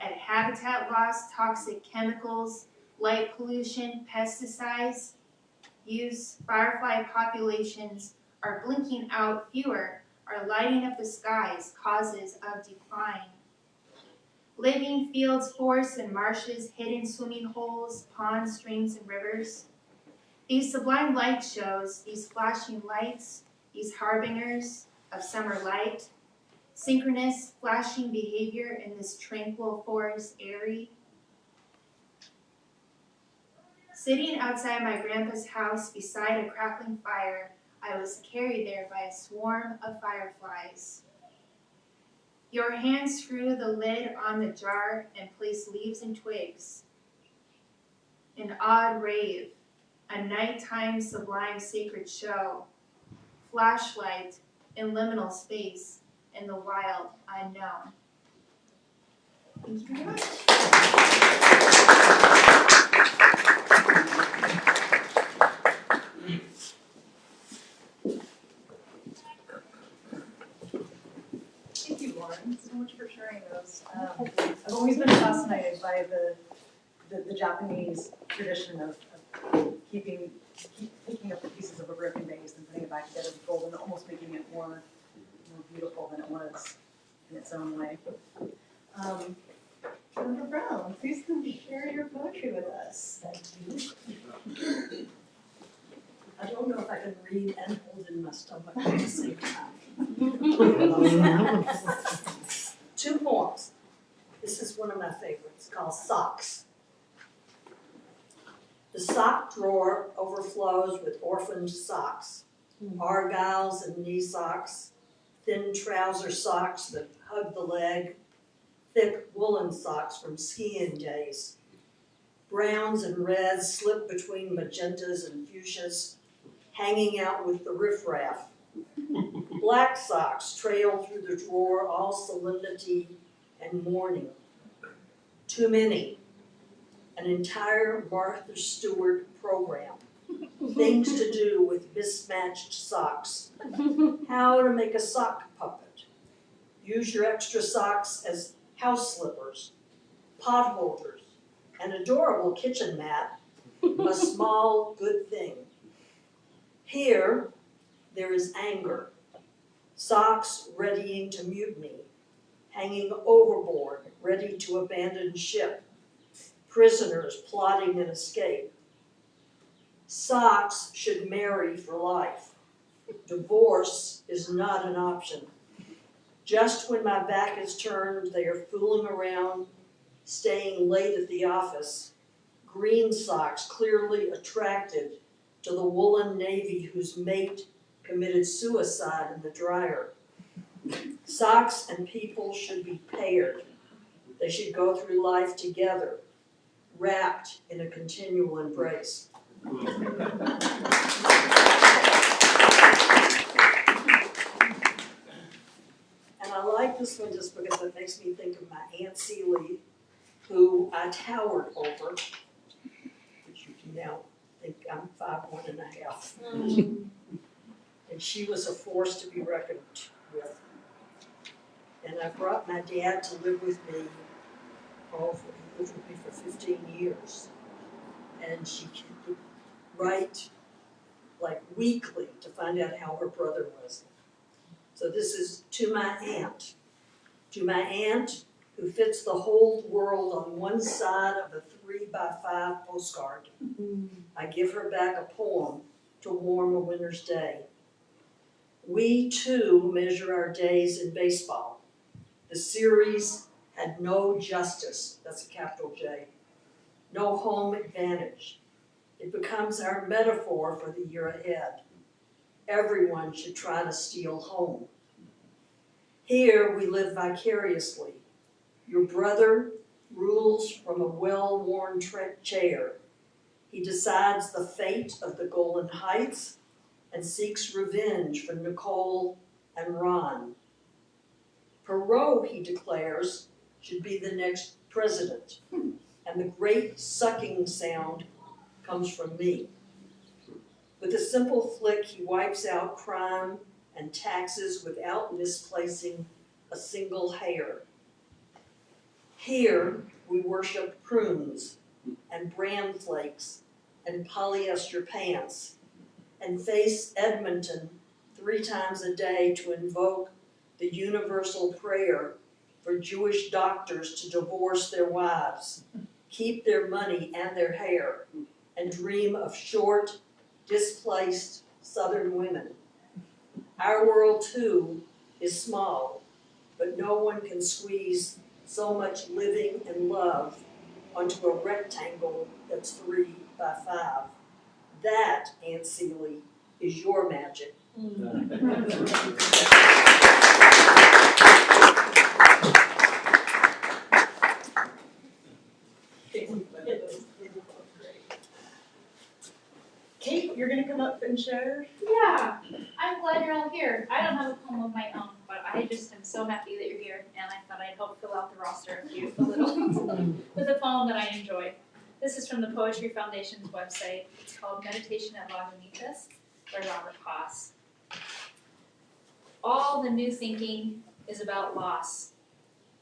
at habitat loss, toxic chemicals, light pollution, pesticides. Use firefly populations are blinking out, fewer are lighting up the skies, causes of decline. Living fields, forests, and marshes, hidden swimming holes, ponds, streams, and rivers. These sublime light shows, these flashing lights, these harbingers of summer light, synchronous flashing behavior in this tranquil forest airy. Sitting outside my grandpa's house beside a crackling fire, I was carried there by a swarm of fireflies. Your hand screw the lid on the jar and place leaves and twigs. An odd rave, a nighttime sublime sacred show, flashlight in liminal space in the wild unknown. Thank you very much. Thank you, Lauren, so much for sharing those. I've always been fascinated by the Japanese tradition of picking up the pieces of a broken vase and putting it back together with gold and almost making it more beautiful than it was in its own way. Senator Brown, please come share your poetry with us. Thank you. I don't know if I can read and hold in my stomach at the same time. 2 poems. This is one of my favorites, called Socks. The sock drawer overflows with orphaned socks, argyles and knee socks, thin trouser socks that hug the leg, thick woolen socks from skiing days. Browns and reds slip between magentas and fuchsias, hanging out with the riffraff. Black socks trail through the drawer, all solemnity and mourning. Too many. An entire Martha Stewart program. Things to do with mismatched socks. How to make a sock puppet. Use your extra socks as house slippers, pot holders, an adorable kitchen mat, a small good thing. Here, there is anger. Socks readying to mutiny, hanging overboard, ready to abandon ship. Prisoners plotting an escape. Socks should marry for life. Divorce is not an option. Just when my back is turned, they are fooling around staying late at the office, green socks clearly attracted to the woolen navy whose mate committed suicide in the dryer. Socks and people should be paired. They should go through life together, wrapped in a continual embrace. And I like this one just because it makes me think of my Aunt Celie, who I towered over, which you can now think I'm 5'1½". And she was a force to be reckoned with. And I brought my dad to live with me. He lived with me for 15 years. And she would write like weekly to find out how her brother was. So this is to my aunt. To my aunt who fits the whole world on one side of a 3x5 postcard. I give her back a poem to warm a winter's day. We too measure our days in baseball. The series had no justice, that's a capital J, no home advantage. It becomes our metaphor for the year ahead. Everyone should try to steal home. Here we live vicariously. Your brother rules from a well-worn chair. He decides the fate of the Golan Heights and seeks revenge for Nicole and Ron. Perot, he declares, should be the next president, and the great sucking sound comes from me. With a simple flick, he wipes out crime and taxes without misplacing a single hair. Here, we worship prunes and bran flakes and polyester pants and face Edmonton 3 times a day to invoke the universal prayer for Jewish doctors to divorce their wives, keep their money and their hair, and dream of short, displaced Southern women. Our world, too, is small, but no one can squeeze so much living and love onto a rectangle that's 3x5. That, Aunt Celie, is your magic. Kate, you're gonna come up and share? Yeah, I'm glad you're all here. I don't have a poem of my own, but I just am so happy that you're here, and I thought I'd help fill out the roster a little with a poem that I enjoy. This is from the Poetry Foundation's website. It's called Meditation at Lagunitas by Robert Haas. All the new thinking is about loss.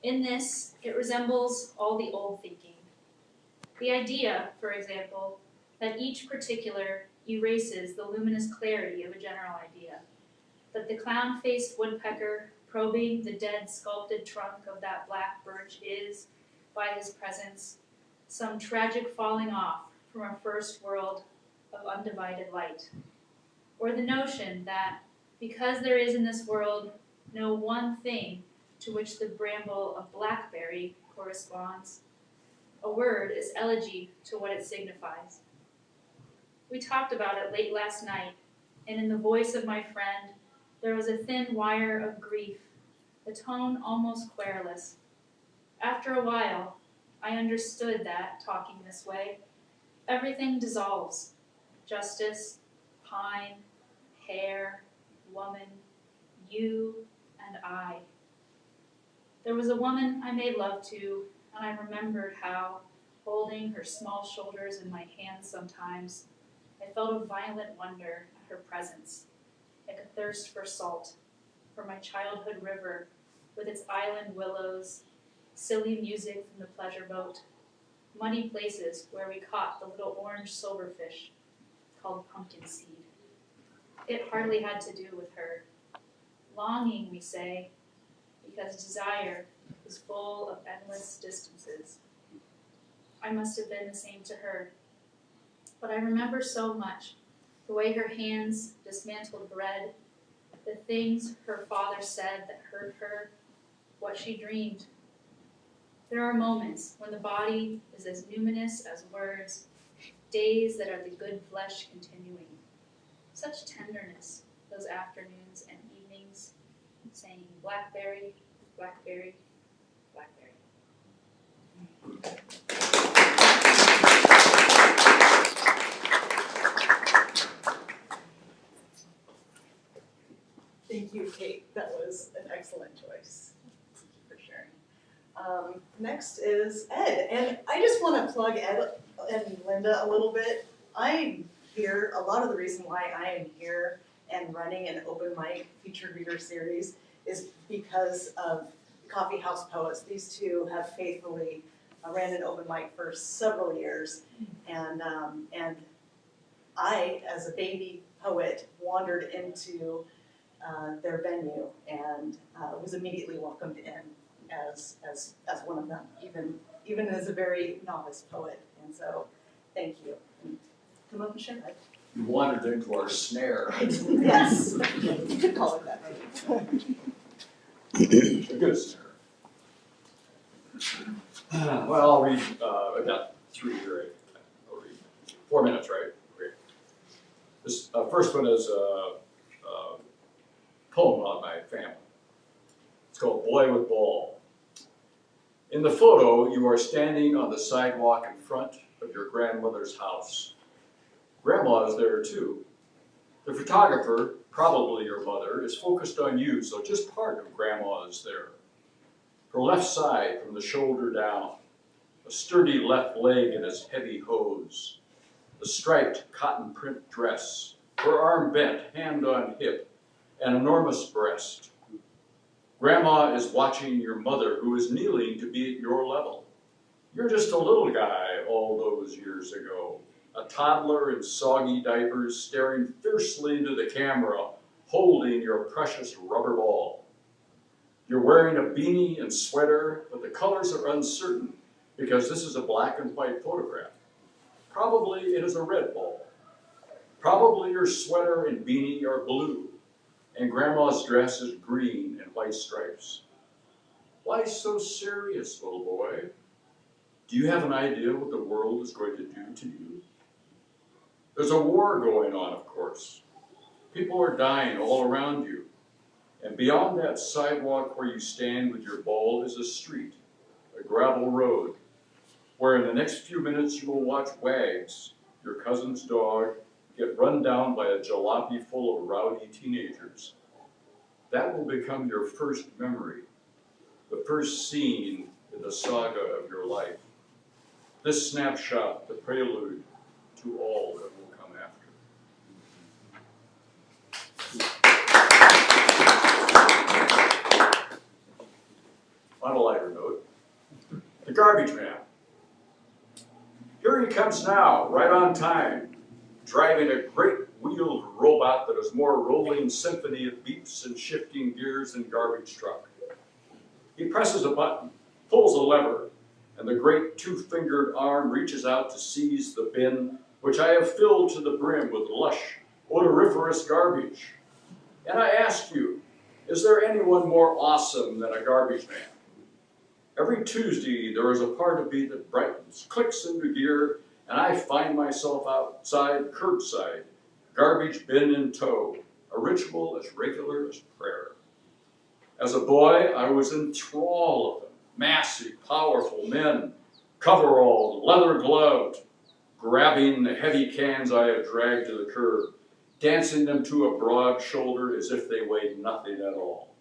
In this, it resembles all the old thinking. The idea, for example, that each particular erases the luminous clarity of a general idea, that the clown-faced woodpecker probing the dead sculpted trunk of that black birch is, by his presence, some tragic falling off from a first world of undivided light. Or the notion that, because there is in this world no one thing to which the bramble of blackberry corresponds, a word is elegy to what it signifies. We talked about it late last night, and in the voice of my friend, there was a thin wire of grief, the tone almost querulous. After a while, I understood that, talking this way, everything dissolves. Justice, pine, hair, woman, you, and I. There was a woman I made love to, and I remembered how, holding her small shoulders in my hands sometimes, I felt a violent wonder at her presence, like a thirst for salt, for my childhood river with its island willows, silly music from the pleasure boat, muddy places where we caught the little orange silverfish called pumpkin seed. It hardly had to do with her. Longing, we say, because desire is full of endless distances. I must have been the same to her. But I remember so much, the way her hands dismantled bread, the things her father said that hurt her, what she dreamed. There are moments when the body is as numinous as words, days that are the good flesh continuing. Such tenderness, those afternoons and evenings, saying blackberry, blackberry, blackberry. Thank you, Kate. That was an excellent choice. Thank you for sharing. Next is Ed, and I just want to plug Ed and Linda a little bit. I'm here, a lot of the reason why I am here and running an open mic featured reader series is because of Coffee House Poets. These two have faithfully ran an open mic for several years, and I, as a baby poet, wandered into their venue and was immediately welcomed in as one of them, even as a very novice poet. And so, thank you. Come up and share that. You wandered into our snare. Yes, you could call it that. A good snare. Well, I'll read, I've got 3 here. I'll read 4 minutes, right? Great. This first one is a poem on my family. It's called Boy with Ball. In the photo, you are standing on the sidewalk in front of your grandmother's house. Grandma is there too. The photographer, probably your mother, is focused on you, so just part of Grandma is there. Her left side from the shoulder down, a sturdy left leg in its heavy hose, the striped cotton print dress, her arm bent, hand on hip, an enormous breast. Grandma is watching your mother, who is kneeling to be at your level. You're just a little guy all those years ago, a toddler in soggy diapers staring fiercely into the camera, holding your precious rubber ball. You're wearing a beanie and sweater, but the colors are uncertain because this is a black and white photograph. Probably it is a red ball. Probably your sweater and beanie are blue, and Grandma's dress is green and white stripes. Why so serious, little boy? Do you have an idea what the world is going to do to you? There's a war going on, of course. People are dying all around you. And beyond that sidewalk where you stand with your ball is a street, a gravel road, where in the next few minutes you will watch Wags, your cousin's dog, get run down by a jalopy full of rowdy teenagers. That will become your first memory, the first scene in the saga of your life. This snapshot, the prelude to all that will come after. On a lighter note, the garbage man. Here he comes now, right on time, driving a great wheeled robot that is more rolling symphony of beeps and shifting gears than garbage truck. He presses a button, pulls a lever, and the great 2-fingered arm reaches out to seize the bin, which I have filled to the brim with lush, odoriferous garbage. And I ask you, is there anyone more awesome than a garbage man? Every Tuesday, there is a part of me that brightens, clicks into gear, and I find myself outside, curbside, garbage bin in tow, a ritual as regular as prayer. As a boy, I was in thrall of them, massive, powerful men, coveralled, leather gloved, grabbing the heavy cans I had dragged to the curb, dancing them to a broad shoulder as if they weighed nothing at all.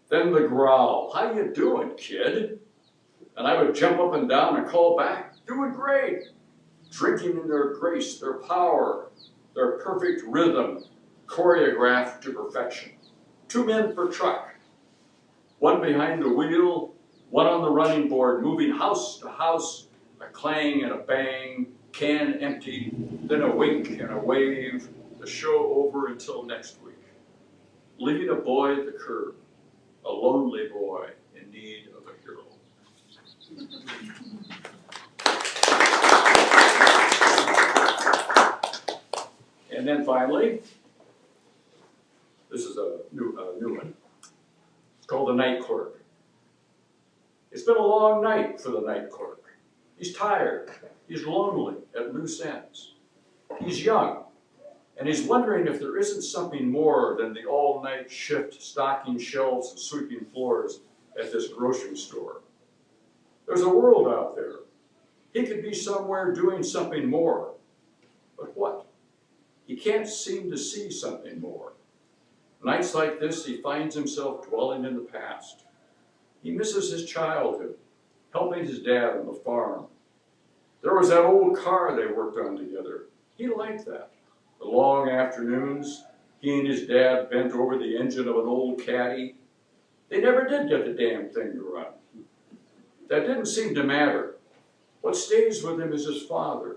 Then the growl, "How you doing, kid?" And I would jump up and down and call back, "Doing great," drinking in their grace, their power, their perfect rhythm, choreographed to perfection. 2 men per truck, one behind the wheel, one on the running board, moving house to house, a clang and a bang, can empty, then a wink and a wave, the show over until next week. Leaving a boy at the curb, a lonely boy in need of a hero. And then finally, this is a new one. It's called The Night Clerk. It's been a long night for the night clerk. He's tired. He's lonely at loose ends. He's young, and he's wondering if there isn't something more than the all-night shift stocking shelves and sweeping floors at this grocery store. There's a world out there. He could be somewhere doing something more. But what? He can't seem to see something more. Nights like this, he finds himself dwelling in the past. He misses his childhood, helping his dad on the farm. There was that old car they worked on together. He liked that. The long afternoons, he and his dad bent over the engine of an old caddy. They never did get the damn thing to run. That didn't seem to matter. What stays with him is his father.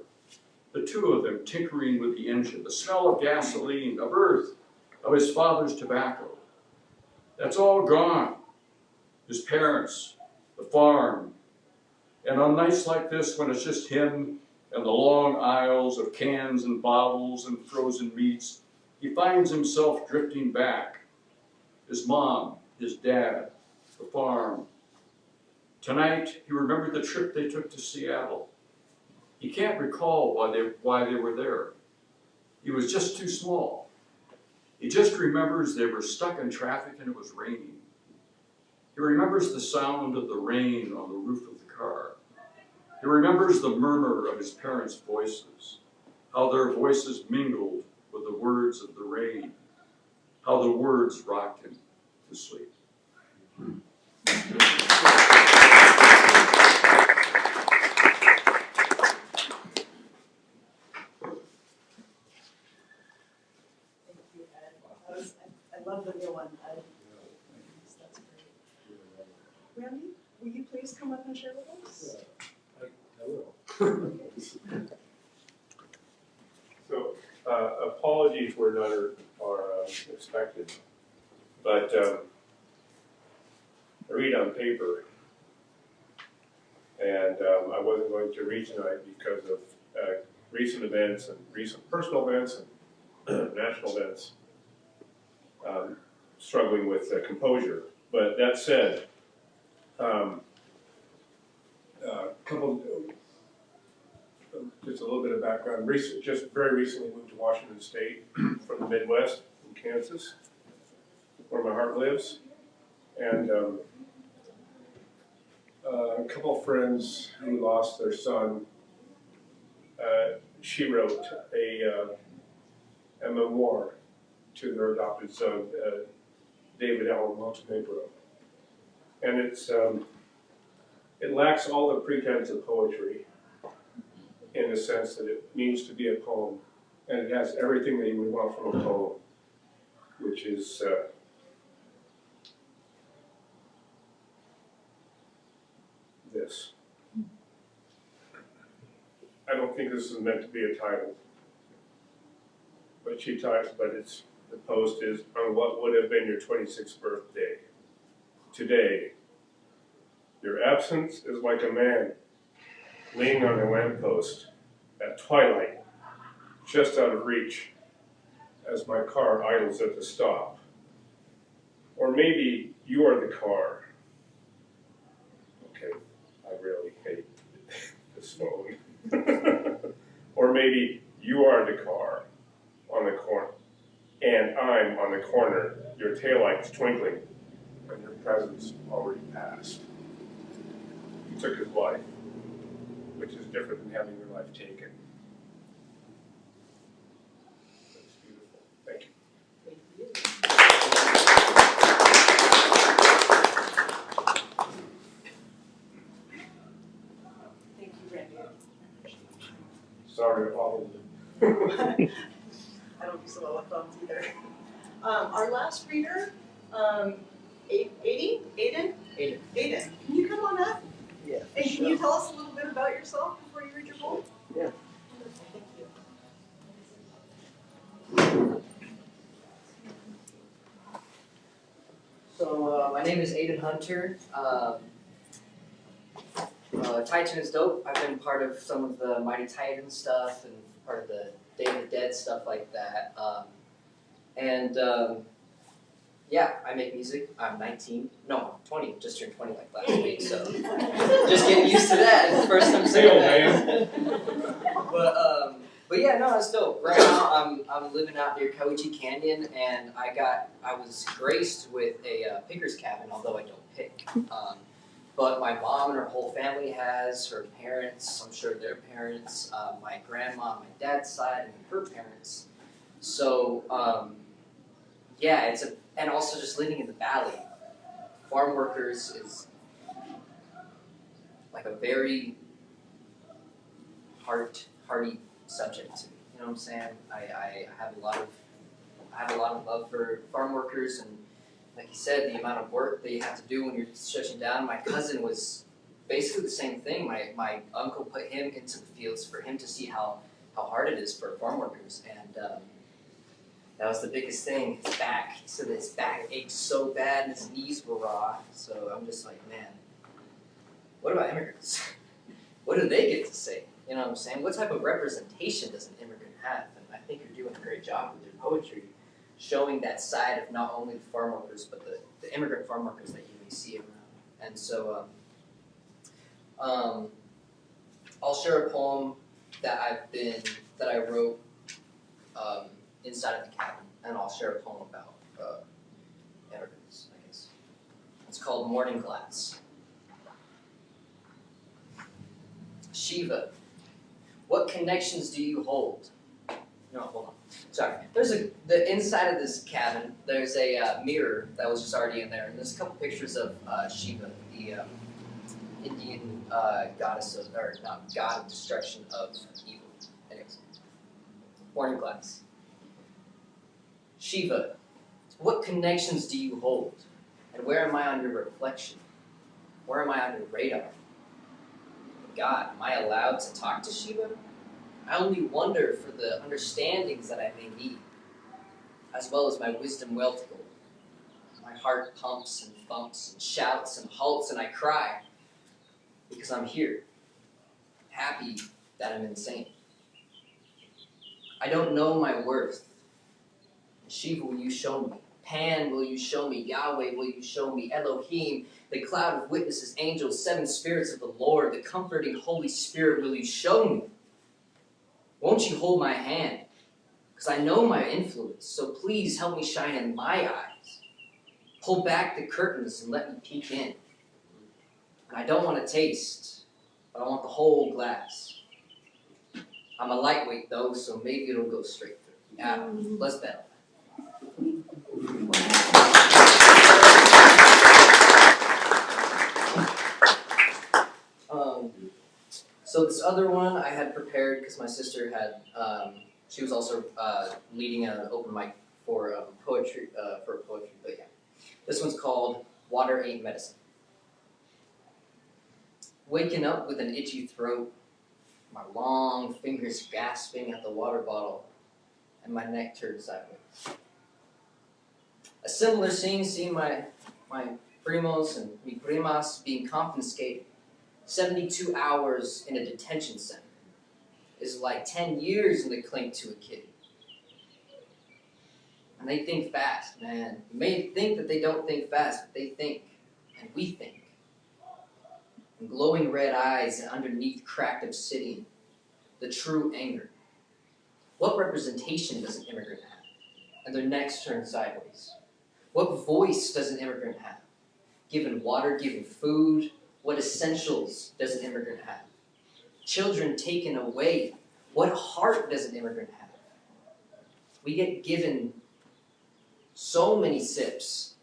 The two of them tinkering with the engine, the smell of gasoline, of earth, of his father's tobacco. That's all gone. His parents, the farm. And on nights like this, when it's just him and the long aisles of cans and bottles and frozen meats, he finds himself drifting back. His mom, his dad, the farm. Tonight, he remembered the trip they took to Seattle. He can't recall why they were there. He was just too small. He just remembers they were stuck in traffic and it was raining. He remembers the sound of the rain on the roof of the car. He remembers the murmur of his parents' voices, how their voices mingled with the words of the rain, how the words rocked him to sleep. I love the new one, Ed. That's great. Randy, will you please come up and share with us? I will. So, apologies where none are expected, but I read on paper, and I wasn't going to read tonight because of recent events and recent personal events and national events. Struggling with composure. But that said, just a little bit of background. Just very recently moved to Washington State from the Midwest, from Kansas, where my heart lives. And a couple of friends who lost their son, she wrote a memoir to their adopted son, David Allen Montenegro. And it lacks all the pretense of poetry in the sense that it means to be a poem, and it has everything that you would want from a poem, which is this. I don't think this is meant to be a title, but the post is on what would have been your 26th birthday. Today, your absence is like a man leaning on a lamppost at twilight, just out of reach, as my car idles at the stop. Or maybe you are the car. Okay, I really hate this phone. Or maybe you are the car on the corner, and I'm on the corner, your taillights twinkling, and your presence already passed. You took his life, which is different than having your life taken. That's beautiful. Thank you. Thank you, Randy. Sorry to bother you. I don't do so well with phones either. Our last reader, Aiden, can you come on up? Yeah. And can you tell us a little bit about yourself before you read your poem? Yeah. Thank you. So my name is Aiden Hunter. Titan is dope. I've been part of some of the Mighty Titan stuff and part of the Day of the Dead stuff like that. yeah, I make music. I'm 19. No, 20. Just turned 20 like last week, so just getting used to that. It's the first time saying that. But yeah, no, it's dope. Right now, I'm living out near Cowiche Canyon, and I was graced with a picker's cabin, although I don't pick. But my mom and her whole family has, her parents, I'm sure their parents, my grandma on my dad's side, and her parents. So, yeah, and also just living in the valley. Farm workers is like a very hearty subject to me. You know what I'm saying? I have a lot of love for farm workers, and like you said, the amount of work that you have to do when you're stretching down. My cousin was basically the same thing. My uncle put him into the fields for him to see how hard it is for farm workers, and that was the biggest thing. His back. He said that his back ached so bad and his knees were raw. So I'm just like, man, what about immigrants? What do they get to say? You know what I'm saying? What type of representation does an immigrant have? And I think you're doing a great job with your poetry, showing that side of not only the farm workers, but the immigrant farm workers that you may see around. And so I'll share a poem that I wrote inside of the cabin, and I'll share a poem about immigrants, I guess. It's called Morning Glass. Shiva, what connections do you hold? No, hold on. Sorry. The inside of this cabin, there's a mirror that was just already in there, and there's a couple pictures of Shiva, the Indian goddess of, or not, god of destruction of evil. Anyways, Morning Glass. Shiva, what connections do you hold? And where am I on your reflection? Where am I on your radar? God, am I allowed to talk to Shiva? I only wonder for the understandings that I may need, as well as my wisdom well to go. My heart pumps and thumps and shouts and halts, and I cry because I'm here, happy that I'm insane. I don't know my worth. Shiva, will you show me? Pan, will you show me? Yahweh, will you show me? Elohim, the cloud of witnesses, angels, seven spirits of the Lord, the comforting Holy Spirit, will you show me? Won't you hold my hand? Because I know my influence, so please help me shine in my eyes. Pull back the curtains and let me peek in. And I don't want to taste, but I want the whole glass. I'm a lightweight though, so maybe it'll go straight through. Yeah, let's bet on that. So this other one I had prepared because my sister had, she was also leading an open mic for poetry, but yeah. This one's called Water Ain't Medicine. Waking up with an itchy throat, my long fingers gasping at the water bottle, and my neck turned sideways. A similar scene seeing my primos and mi primas being confiscated. 72 hours in a detention center is like 10 years in the clink to a kid. And they think fast, man. You may think that they don't think fast, but they think, and we think. And glowing red eyes and underneath cracked obsidian, the true anger. What representation does an immigrant have? And their necks turned sideways. What voice does an immigrant have? Given water, given food, what essentials does an immigrant have? Children taken away, what heart does an immigrant have? We get given so many sips,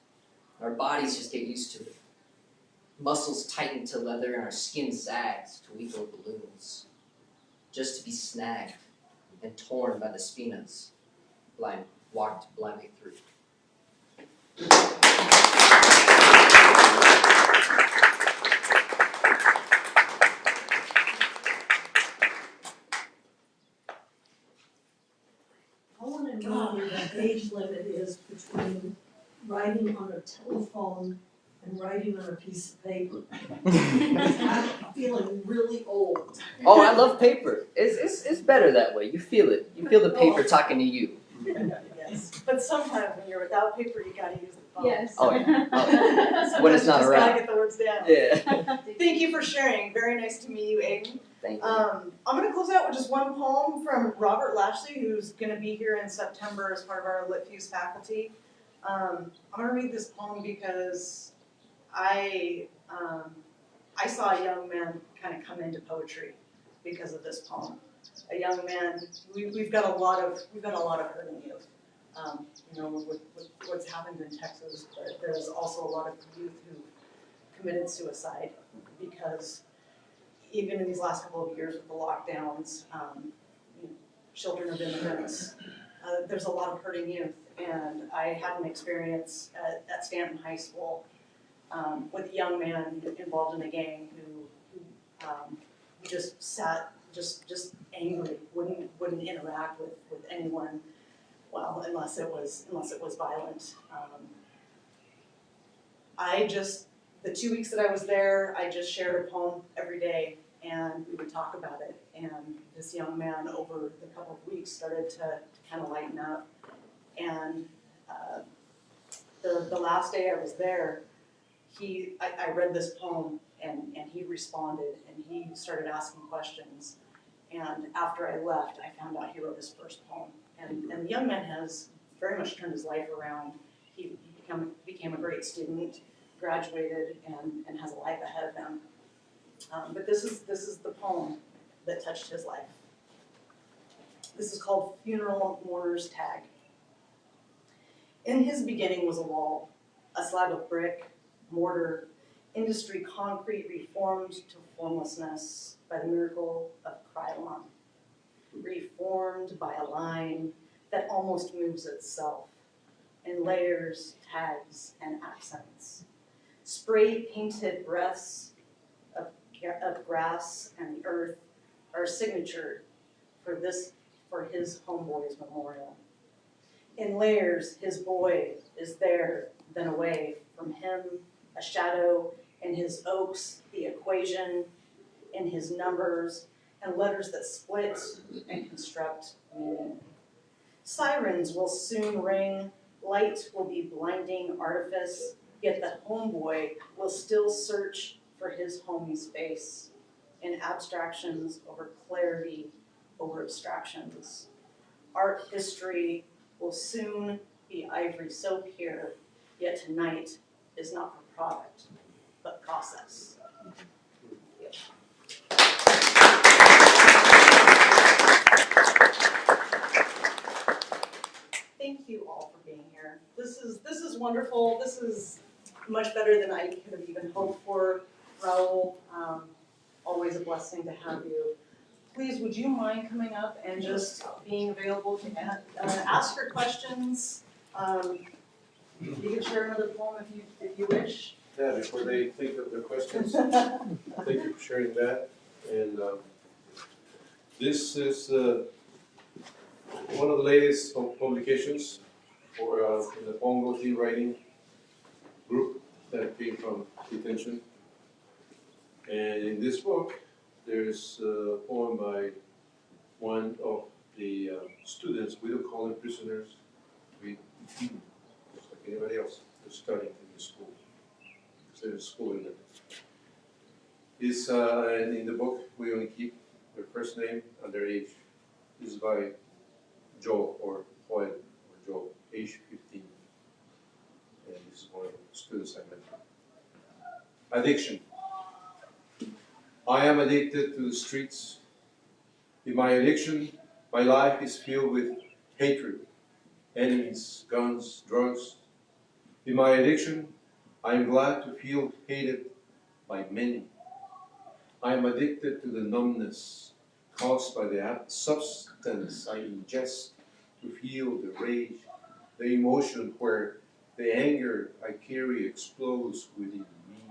our bodies just get used to it. Muscles tighten to leather and our skin sags to weaker balloons, just to be snagged and torn by the spinas, walked blindly through. I want to know what the age limit is between writing on a telephone and writing on a piece of paper. I'm feeling really old. Oh, I love paper. It's better that way. You feel it. You feel the paper talking to you. Yes, but sometimes when you're without paper, you gotta use the Yes. Oh, yeah. Oh, when it's not Just around. gotta get the words down. Yeah. Thank you for sharing. Very nice to meet you, Aiden. Thank you. I'm gonna close out with just one poem from Robert Lashley, who's gonna be here in September as part of our LiTFUSE faculty. I'm gonna read this poem because I saw a young man kind of come into poetry because of this poem. A young man. We've got a lot of hurting youth. You know, with what's happened in Texas, but there's also a lot of youth who committed suicide because even in these last couple of years with the lockdowns, you know, children of immigrants, there's a lot of hurting youth. And I had an experience at Stanton High School with a young man involved in a gang who just sat just angry, wouldn't interact with anyone. Well, unless it was violent. The 2 weeks that I was there, I just shared a poem every day, and we would talk about it. And this young man, over the couple of weeks, started to kind of lighten up. And the last day I was there, I read this poem, and he responded, and he started asking questions. And after I left, I found out he wrote his first poem. And the young man has very much turned his life around. He became a great student, graduated, and has a life ahead of him. But this is the poem that touched his life. This is called Funeral Mourner's Tag. In his beginning was a wall, a slab of brick, mortar, industry concrete reformed to formlessness by the miracle of Krylon. Reformed by a line that almost moves itself in layers, tags, and accents. Spray-painted breaths of grass and the earth are signature for his homeboy's memorial. In layers, his boy is there, then away from him, a shadow, in his oaks, the equation, in his numbers, and letters that split and construct meaning. Sirens will soon ring, light will be blinding artifice, yet the homeboy will still search for his homie's face in abstractions over clarity over abstractions. Art history will soon be ivory so pure, yet tonight is not for product, but process. Thank you all for being here. This is wonderful. This is much better than I could have even hoped for. Raúl, always a blessing to have you. Please, would you mind coming up and just being available to ask your questions? You can share another poem if you wish. Yeah, before they think of their questions, thank you for sharing that. And this is one of the latest publications for the PONGO Teen Writing group that came from detention. And in this book, there's a poem by one of the students. We don't call them prisoners. We just like anybody else who's studying in the school. Because there's school in there. And in the book, we only keep their first name and their age. This is by Joe or Joel or Joe, age 15. And this is one of the students I met. Addiction. I am addicted to the streets. In my addiction, my life is filled with hatred, enemies, guns, drugs. In my addiction, I am glad to feel hated by many. I am addicted to the numbness caused by the substance I ingest to feel the rage, the emotion where the anger I carry explodes within me.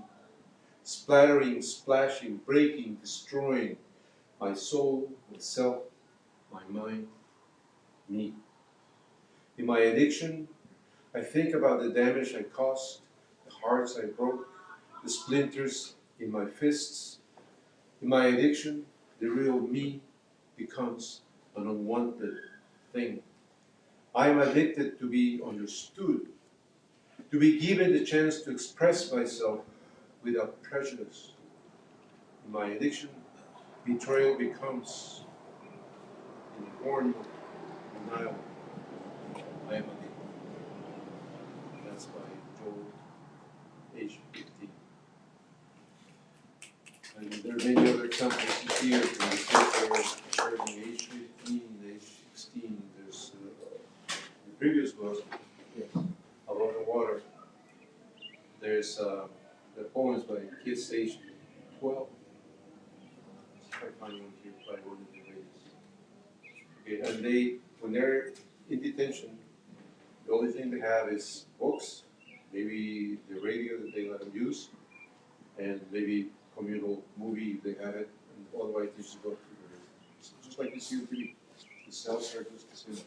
Splattering, splashing, breaking, destroying my soul, myself, my mind, me. In my addiction, I think about the damage I caused, the hearts I broke, the splinters in my fists. In my addiction, the real me becomes an unwanted thing. I am addicted to be understood, To be given the chance to express myself without prejudice. In my addiction, betrayal becomes in the form of denial. I am addicted. That's by Joel, age 15. And there are many other examples here from the paper starting age 15, age 16. There's the previous book, About the Water. There's the poems by kids age 12. I find one here by one of the ladies. Okay, and they, when they're in detention, the only thing they have is books, maybe the radio that they let them use, and maybe communal movie if they have it, and otherwise they just go to the, just like you see on TV, the cells are just the same.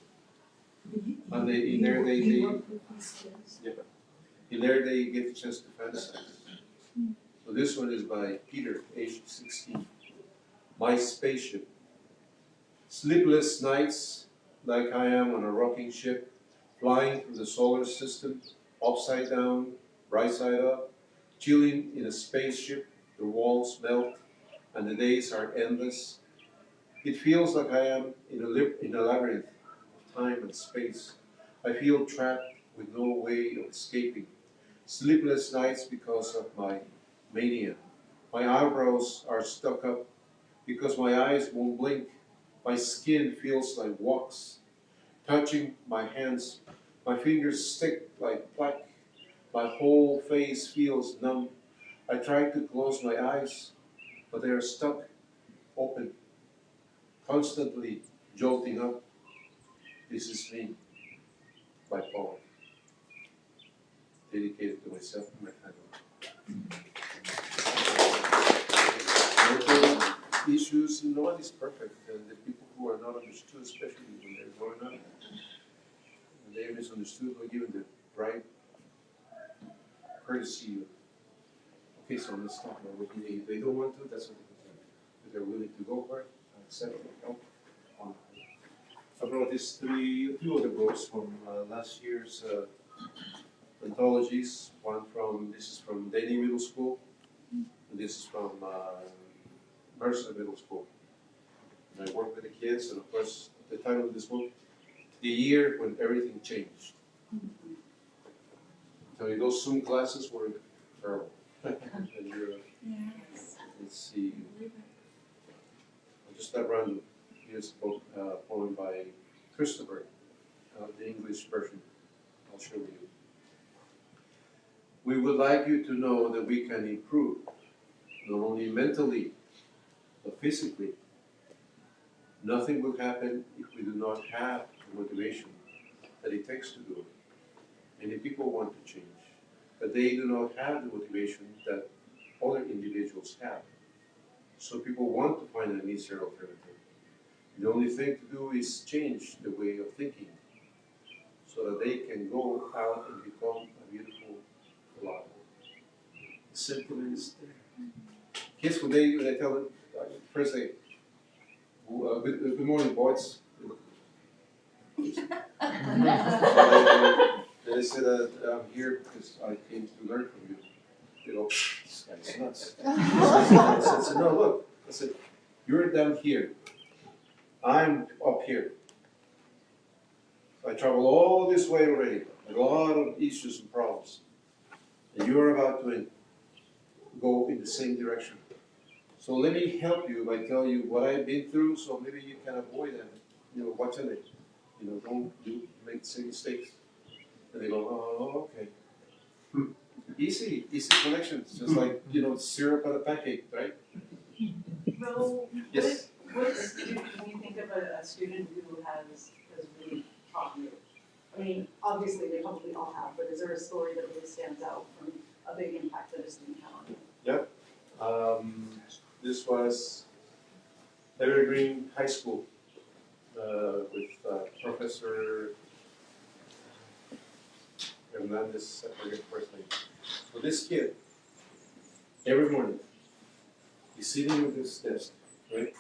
And they, in there they get the chance to fantasize. So this one is by Peter, age 16. My spaceship. Sleepless nights, like I am on a rocking ship, flying through the solar system, upside down, right side up, chilling in a spaceship, the walls melt, and the days are endless. It feels like I am in a labyrinth of time and space. I feel trapped with no way of escaping. Sleepless nights because of my mania. My eyebrows are stuck up because my eyes won't blink. My skin feels like wax. Touching my hands, my fingers stick like plaque. My whole face feels numb. I try to close my eyes, but they are stuck open, constantly jolting up. This is me, by Paul. Dedicated to myself and my family. Issues, no one is perfect, and the people who are not understood, especially when they're growing up, and they are misunderstood or given the right courtesy. Okay, so let's talk about what they don't want to, that's what they can do. If they're willing to go for it, accept it, help. I brought these two other books from last year's anthologies. This is from Denny Middle School, and this is from Mercer Middle School. And I work with the kids, and of course, the title of this book, The Year When Everything Changed. Tell you, those Zoom classes were terrible. Let's see. Just that random. Here's a book, poem by Christopher, the English version. I'll show you. We would like you to know that we can improve, not only mentally, but physically. Nothing will happen if we do not have the motivation that it takes to do it. Many people want to change, but they do not have the motivation that other individuals have. So people want to find an easier alternative. The only thing to do is change the way of thinking so that they can go out and become a beautiful life. The sentiment is there. Kids, when they tell them, first they, good morning, boys. They said, I'm here because I came to learn from you. They go, this guy's nuts. I said, no, look. I said, you're down here. I'm up here. I traveled all this way already. A lot of issues and problems. And you're about to go in the same direction. So let me help you by telling you what I've been through, so maybe you can avoid them. Watch it. Don't make the same mistakes. And they go, oh, okay. Easy connections, just like, syrup on a pancake, right? Raúl, Yes. What when you think of a student who has really taught you? I mean, obviously they probably all have, but is there a story that really stands out from a big impact that a student had on you? Yeah. This was Evergreen High School with Professor Hernandez, I forget the first name. So this kid, every morning, he's sitting at this desk, right?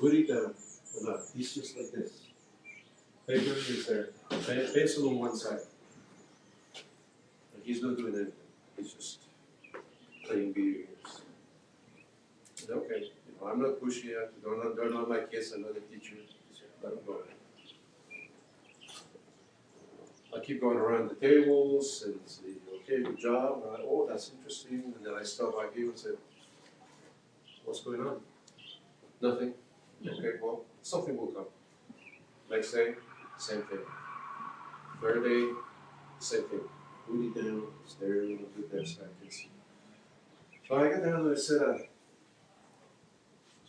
Put it down, and up. He's just like this. Paper is there, pencil on one side. And he's not doing anything. He's just playing video games. I said, okay, you know, I'm not pushing it. They're not my kids. I'm not a teacher. So let them go. I keep going around the tables and say, okay, good job. And oh, that's interesting. And then I stop by him and say, what's going on? Nothing. Okay, well, something will come. Next day, same thing. Third day, same thing. Put it down, staring at the desk, I can see. So I got down and I said,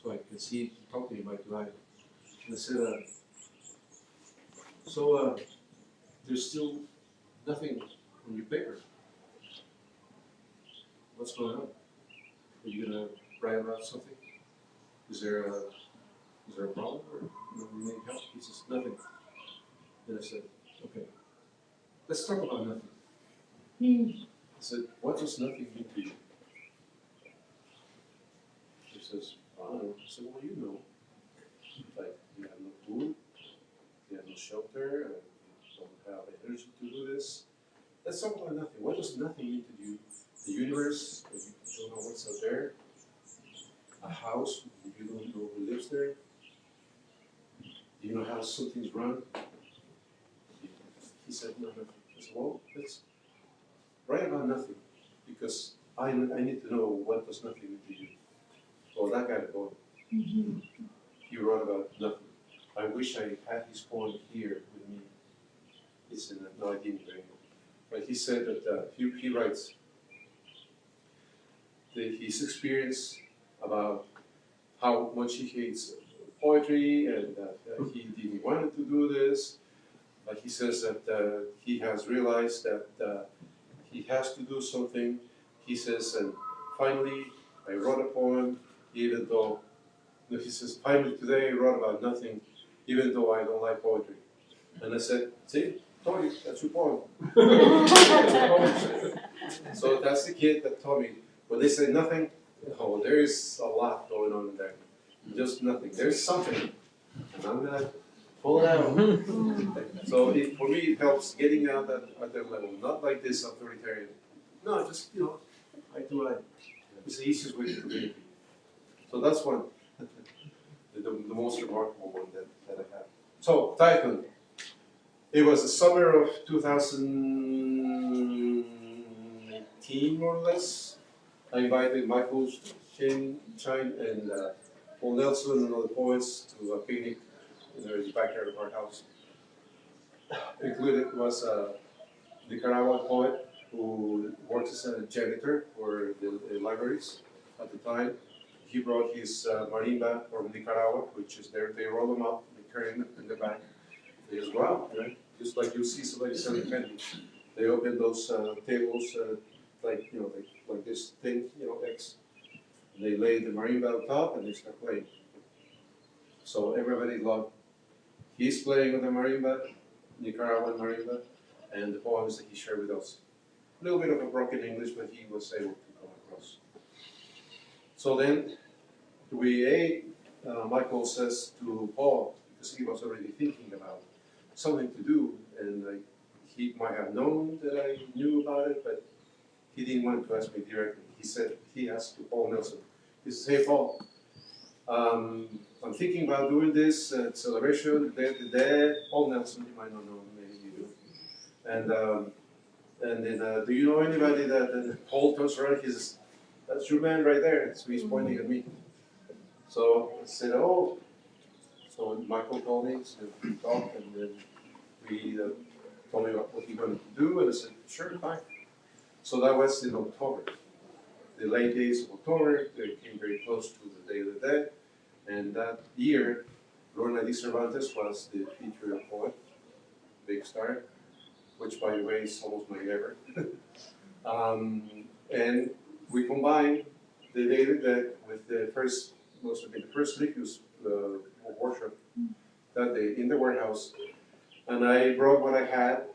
so I could see talking in my eye. And I said, there's still nothing on your paper. What's going on? Are you gonna write about something? Is there a problem or you need help? He says, nothing. Then I said, okay, let's talk about nothing. I said, what does nothing mean to you? He says, I don't know. I said, well, you know. Like, you have no food, you have no shelter, and you don't have energy to do this. Let's talk about nothing. What does nothing mean to you? The universe, you don't know what's out there. A house, you don't know who lives there. Do you know how something's run? He said, no, nothing. I said, well, let's write about nothing, because I need to know what does nothing mean to you. Well, that got it going. He wrote about nothing. I wish I had his poem here with me. It's in no, I didn't bring it. But he said that he writes his experience about how much he hates poetry and that he didn't want to do this. But he says that he has realized that he has to do something. He says, and finally I wrote a poem, even though, no, he says, finally today I wrote about nothing, even though I don't like poetry. And I said, see, told you, that's your poem. So that's the kid that told me, when they say nothing, oh, there is a lot going on in there. Just nothing. There's something. And I'm going to pull it out. So for me, it helps getting out at their level. Not like this authoritarian. No, just, you know, I do I. It's the easiest way to communicate. So that's one, the most remarkable one that I have. So, Tieton. It was the summer of 2018, more or less. I invited Michael Shine and Paul Nelson and other poets to a picnic in the backyard of our house. Included was a Nicaraguan poet who worked as a janitor for the libraries at the time. He brought his marimba from Nicaragua, which is there. They roll them up, they carry them in the back. They just go out, right? Just like you see somebody selling candy. They open those tables, like, you know, like this thing, you know, X. They lay the marimba on top and they start playing. So everybody loved. He's playing with the marimba, Nicaraguan marimba, and the poems that he shared with us. A little bit of a broken English, but he was able to come across. So then we ate. Michael says to Paul, because he was already thinking about something to do, and he might have known that I knew about it, but he didn't want to ask me directly. He said, he asked to Paul Nelson. He says, hey Paul, I'm thinking about doing this celebration, the dead. Paul Nelson, you might not know, maybe you do. And then, do you know anybody that, and Paul turns around, he says, that's your man right there. So he's pointing at me. So I said, oh. So Michael called me, so we talked, and then we told me what he wanted to do, and I said, sure, fine. So that was in October. The late days of October, they came very close to the Day of the Dead, and that year, Lorna Di Cervantes was the feature poet, big star, which by the way is almost my neighbor. And we combined the Day of the Dead with the first, must have been the first LiTFUSE workshop that day in the warehouse. And I brought what I had,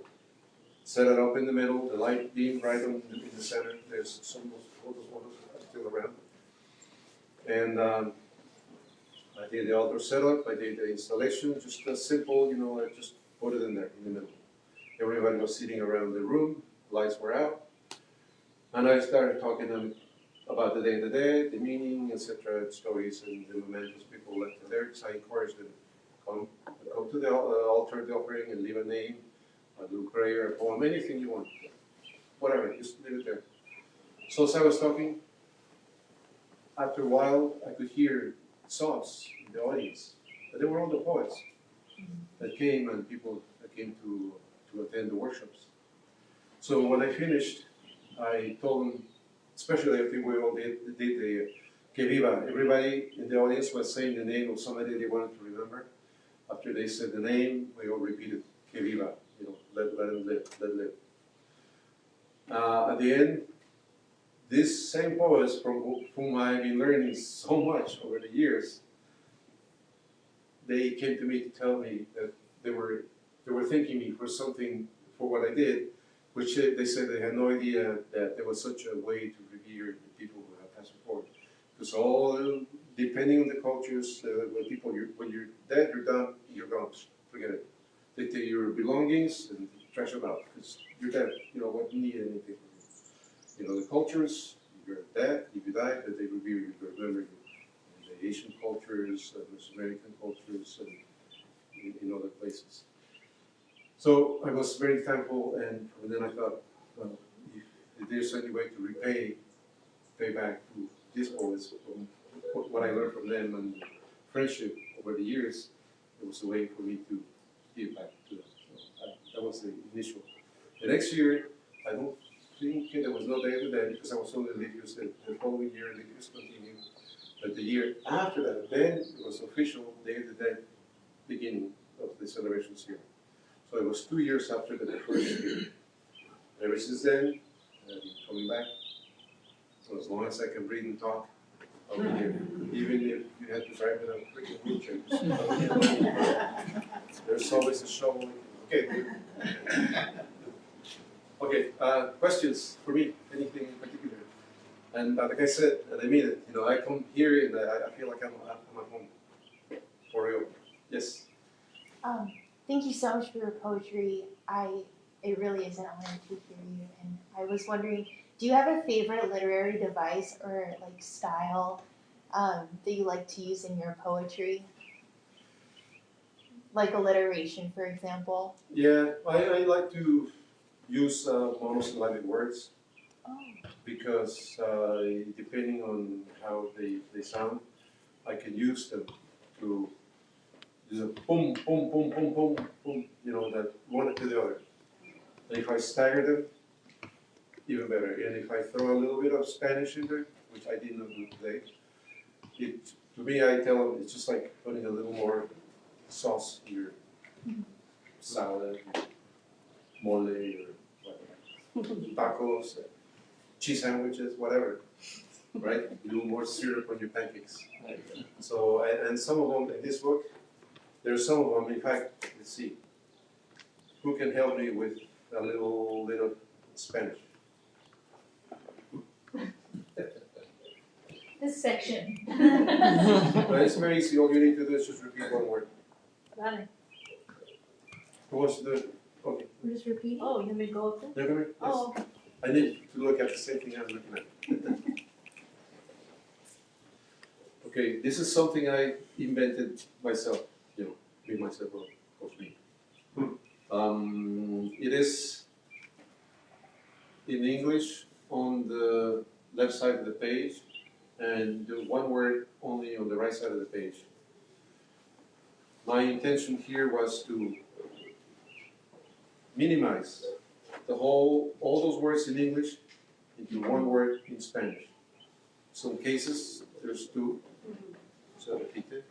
set it up in the middle, the light beam right in the center. There's some of those photos still around. And I did the altar setup, I did the installation, just a simple, you know, I just put it in there in the middle. Everybody was sitting around the room, lights were out, And I started talking to them about the day-to-day, the meaning, etc., stories and the mementos people left in there. So I encouraged them to come to the altar of the offering and leave a name, a little prayer, a poem, anything you want. Whatever, just leave it there. So as I was talking, after a while, I could hear sobs in the audience. But they were all the poets that came and people that came to attend the workshops. So when I finished, I told them, especially I think we all did the Que Viva. Everybody in the audience was saying the name of somebody they wanted to remember. After they said the name, we all repeated Que Viva, let them live, let live. At the end, these same poets from whom I've been learning so much over the years, they came to me to tell me that they were thanking me for something, for what I did, which they said they had no idea that there was such a way to revere the people who have passed before. Because all, depending on the cultures, when you're dead, you're done, you're gone, forget it. They take your belongings and trash them out, because you're dead, what you need anything. The cultures, you're dead, if you die, that they revere you, they remember you. The Asian cultures, Mesoamerican cultures, and in other places. So I was very thankful, and then I thought, well, if there's any way to pay back to these poets what I learned from them and friendship over the years, it was a way for me to give back to them. So that was the initial. The next year, I don't think there was no Day of the Dead because I was only LiTFUSE. The following year, LiTFUSE continued. But the year after that, then it was official Day of the Dead beginning of the celebrations here. So it was 2 years after the first year. Ever since then, I've been coming back. So as long as I can breathe and talk, I'll be here. Even if you had to drive in a freaking wheelchair. There's always a shovel. Okay. Okay, questions for me? Anything in particular? And like I said, and I mean it, I come here and I feel like I'm at home. For real. Yes? Thank you so much for your poetry. It really is an honor to hear you. And I was wondering, do you have a favorite literary device or style that you like to use in your poetry? Like alliteration, for example? Yeah, I like to use monosyllabic words. Because depending on how they sound, I can use them to do a boom, boom, boom, boom, boom, boom, that one to the other. And if I stagger them, even better. And if I throw a little bit of Spanish in there, which I did not do today, to me, I tell them it's just like putting a little more sauce in your salad, mole, or whatever. Tacos, cheese sandwiches, whatever, right? A little more syrup on your pancakes. So, and some of them in this book, there's some of them, in fact, let's see. Who can help me with a little Spanish? This section. But it's very easy, all you need to do is just repeat one word. Vale. Who wants to do it? Okay. We're just repeating. Oh, you want me to go up there? Yeah, come here. Yes. Oh, okay. I need to look at the same thing I'm looking at. Okay, this is something I invented myself, me myself, of me. It is in English on the left side of the page, and the one word only on the right side of the page. My intention here was to minimize all those words in English into one word in Spanish. Some cases, there's two, so repeat it.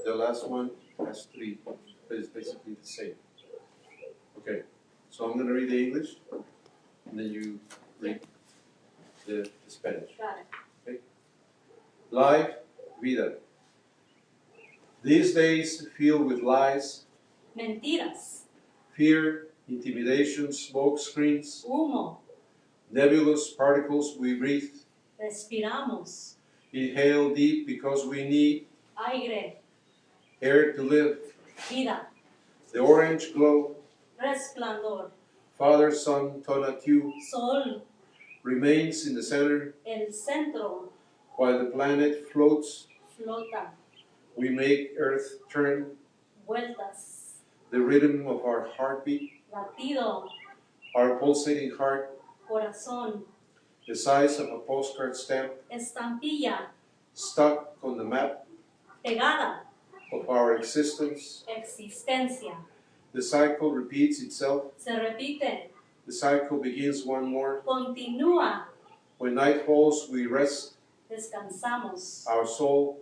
The last one has three, but it's basically the same. Okay, so I'm going to read the English, and then you read the Spanish. Got it. Okay? Life, vida. These days filled with lies, Mentiras. fear, intimidation, smoke screens, Humo. nebulous particles we breathe, Respiramos. inhale deep because we need Aire. air to live, Vida. the orange glow, Resplandor. Father, Son, Tonatiuh, Sol. remains in the center El centro while the planet floats. flota, We make Earth turn. vueltas, The rhythm of our heartbeat, latido, our pulsating heart, corazón, the size of a postcard stamp, estampilla, stuck on the map pegada, of our existence. existencia. The cycle repeats itself. Se repite, The cycle begins one more. continúa, When night falls, we rest descansamos, our soul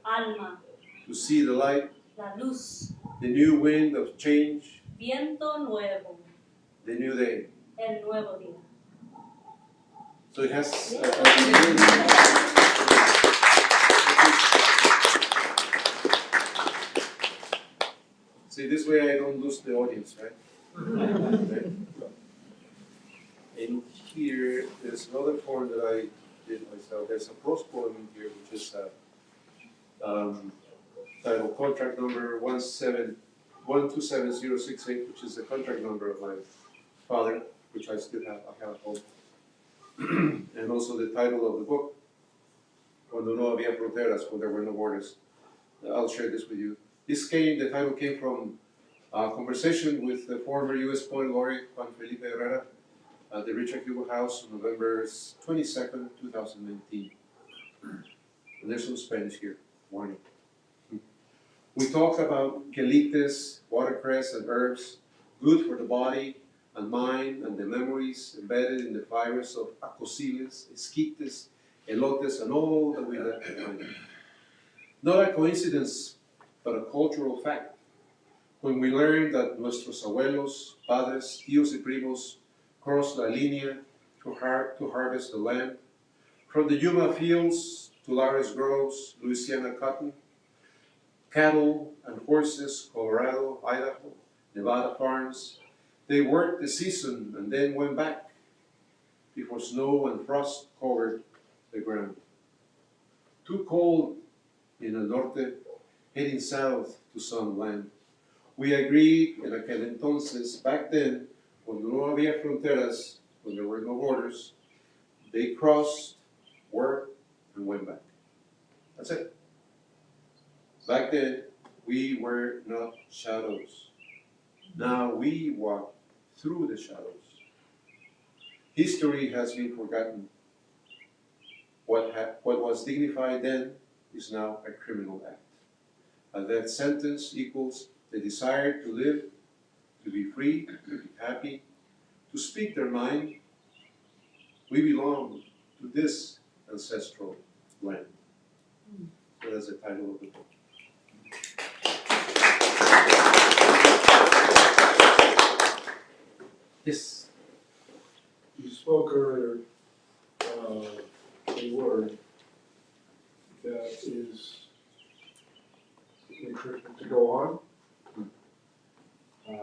alma, to see the light, la luz, the new wind of change, viento nuevo, the new day. el nuevo día. So it has. See, this way I don't lose the audience, right? Okay. In here, there's another poem that I did myself. There's a prose poem in here, which is titled contract number 127068, which is the contract number of my father, which I still have. I have at home. And also the title of the book, Cuando no había fronteras, when there were no borders. I'll share this with you. The title came from a conversation with the former U.S. poet laureate Juan Felipe Herrera at the Richard Hugo House on November 22nd, 2019. And there's some Spanish here, warning. We talked about quelites, watercress, and herbs, good for the body and mind and the memories embedded in the fibers of acosiles, esquites, elotes, and all that we left behind. Not a coincidence, but a cultural fact. When we learned that nuestros abuelos, padres, tíos y primos crossed la línea to harvest the land, from the Yuma fields to Lares groves, Louisiana cotton, cattle and horses, Colorado, Idaho, Nevada farms, they worked the season and then went back before snow and frost covered the ground. Too cold in the norte, heading south to some land. We agreed en aquel entonces, back then, cuando no había fronteras, when there were no borders, they crossed, worked, and went back. That's it. Back then, we were not shadows. Now we walk through the shadows. History has been forgotten. What was dignified then is now a criminal act. A death sentence equals the desire to live, to be free, to be happy, to speak their mind. We belong to this ancestral land. So that's the title of the book. Yes. You spoke earlier a word that is encouragement to go on. When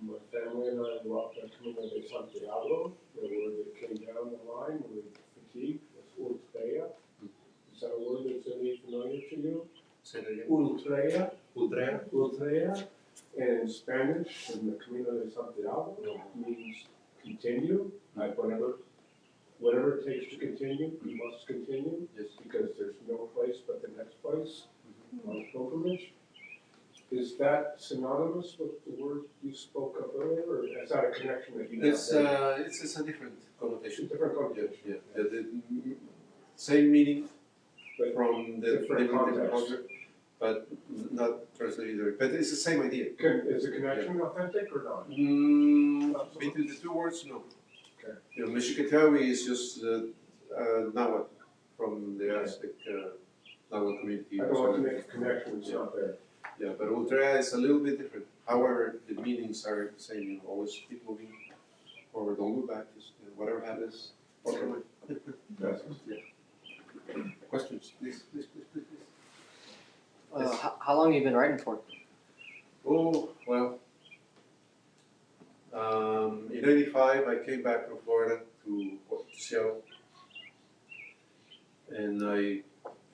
my family and I walked the Camino de Santiago, the word that came down the line with fatigue was ultrea. Is that a word that's any familiar to you? Say that again. Ultrea. Ultrea. Ultrea. And in Spanish, in the Camino de Santiago, means continue. Like whatever it takes to continue, you must continue. Just because there's no place but the next place on pilgrimage. Is that synonymous with the word you spoke of earlier, or is that a connection that you have? It's a different connotation. Different connotation. Yeah. The same meaning but from the different culture, but not translated either. But it's the same idea. Is the connection authentic or not? Between the two words, no. Okay. You know, Mexicatewi is just Nahuatl from the Aztec Nahuatl community. I don't want to make a connection, it's not there. Yeah, but Ultrea is a little bit different. However, the meanings are the same. You know, always keep moving forward, don't look back. Just whatever happens, walk away. Yeah. Questions, please. How long have you been writing for? Oh, well, in '85 I came back from Florida to Seattle, and I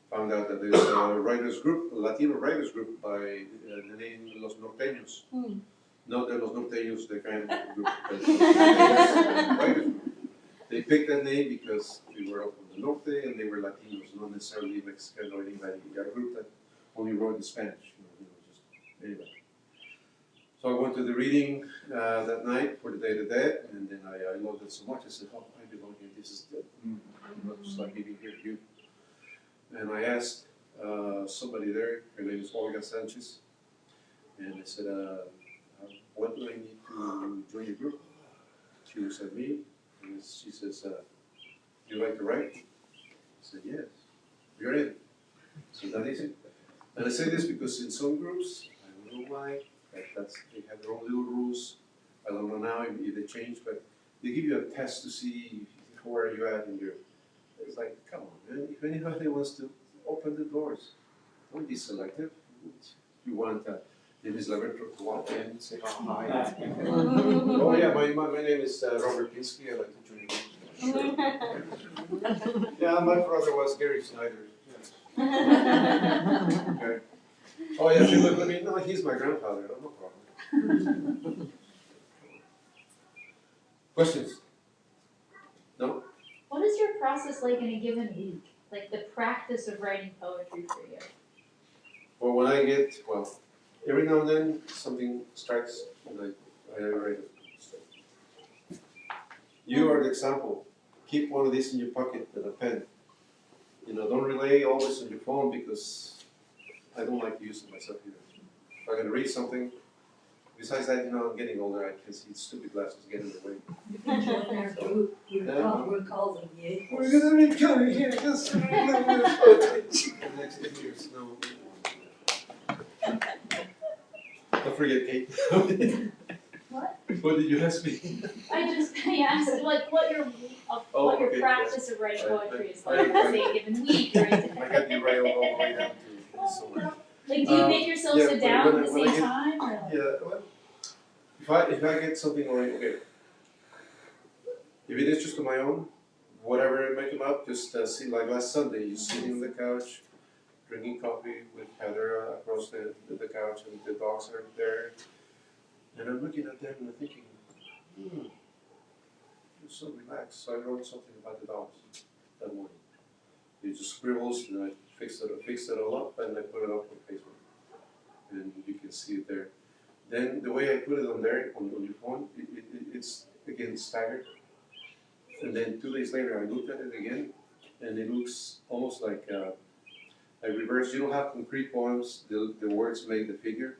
found out that there's a writers group, a Latino writers group by the name Los Norteños. Not the Los Norteños, the kind of group, but writers group. picked that name because we were up from the norte and they were Latinos, not necessarily Mexican or anybody. A group that only wrote in Spanish, just anybody. So I went to the reading that night for the Day of the Dead, and then I loved it so much. I said, "Oh, I belong here. This is the, I'm not just like living here, you." And I asked somebody there. Her name is Raúl Sánchez, and I said, "What do I need to join your group?" She looks at me, and she says, "You like to write?" I said, "Yes." "You're in." So that is it. And I say this because in some groups, I don't know why, they have their own little rules. I don't know now if they change, but they give you a test to see where you at in your. It's like, come on, man. If anybody wants to open the doors, don't be selective. You want the Miss Libretto to walk in and say, "Oh, hi." "Oh yeah, my name is Robert Pinsky. I like to join you." "Sure." "Yeah, my brother was Gary Snyder." "Okay." "Oh yeah, you look at me." "No, he's my grandfather." "No problem." Questions? No? What is your process like in a given week? Like the practice of writing poetry for you? Well, when I get, every now and then something strikes and I write it. You are the example. Keep one of these in your pocket and a pen. Don't rely always on your phone because I don't like to use it myself either. If I'm going to read something, besides that, I'm getting older, I can see stupid glasses getting in the way. You can join our group. We're called the Yale. We're going to be coming here because we're going to the next 10 years. No. Don't forget, Kate. What? What did you ask me? I asked what your practice of writing poetry is like, say a given week or is it? I got you right all the way down to somewhere. Like, do you make yourself sit down at the same time? Or like? Yeah, well, if I get something already, okay. If it is just on my own, whatever it might come up, just see, like last Sunday, you sitting on the couch, drinking coffee with Heather across the couch, and the dogs are there. And I'm looking at them and I'm thinking, you're so relaxed. So I wrote something about the dogs that morning. It just scribbles, and I fixed it all up, and I put it up on Facebook. And you can see it there. Then the way I put it on there, on your phone, it's again staggered. And then 2 days later, I looked at it again, and it looks almost like reverse. You don't have concrete poems, the words make the figure,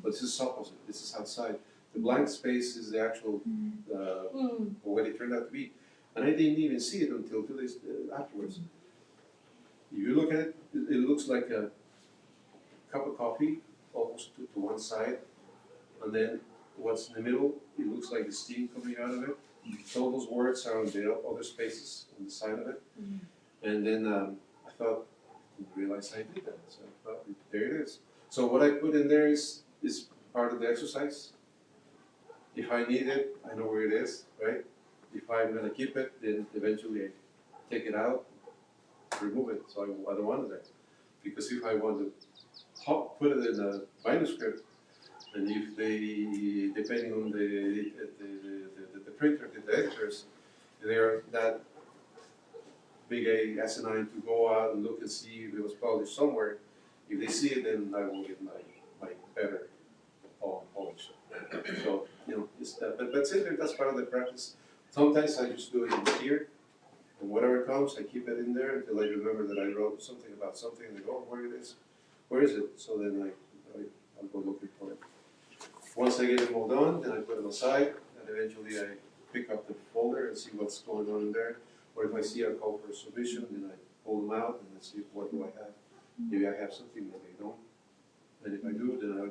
but this is opposite. This is outside. The blank space is the actual what it turned out to be. And I didn't even see it until 2 days afterwards. If you look at it, it looks like a cup of coffee, almost to one side. And then what's in the middle, it looks like the steam coming out of it. So those words are on the other spaces on the side of it. And then I thought, I didn't realize I did that. So I thought, there it is. So what I put in there is part of the exercise. If I need it, I know where it is, right? If I'm going to keep it, then eventually I take it out, remove it. So I don't want that. Because if I want to put it in a manuscript, and if they, depending on the printer, the editors, they're that big asinine to go out and look and see if it was published somewhere. If they see it, then I will get my better polish. So, it's that. But that's it, that's part of the practice. Sometimes I just do it in here, and whatever comes, I keep it in there until I remember that I wrote something about something, and I go, where it is? Where is it? So then I'll go looking for it. Once I get them all done, then I put them aside, and eventually I pick up the folder and see what's going on in there. Or if I see a call for a submission, then I pull them out and I see what do I have. Maybe I have something, maybe I don't. And if I do, then I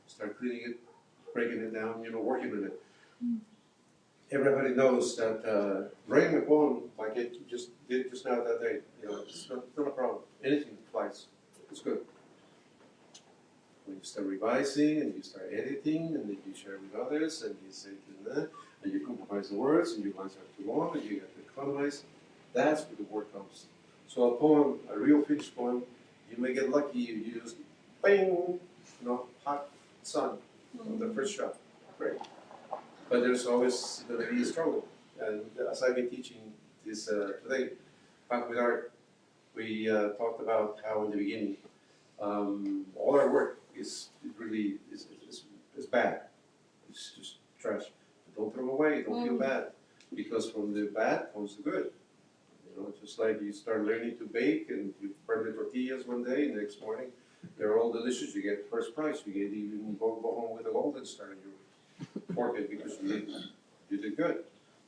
start cleaning it, breaking it down, working with it. Everybody knows that writing a poem like I just did just now that day, it's not a problem. Anything flies. It's good. When you start revising and you start editing and then you share with others and you say that and you compromise the words and your lines are too long and you have to economize, that's where the work comes. So a poem, a real finished poem, you may get lucky, you just bang, hot sun on the first shot. Great. But there's always going to be a struggle. And as I've been teaching this today, back with art, we talked about how in the beginning, all our work is bad. It's just trash. But don't throw them away, don't feel bad. Because from the bad comes the good. You know, just like you start learning to bake and you burn the tortillas one day, and the next morning they're all delicious. You get first prize. You get even go home with a golden star in your forehead because you did good.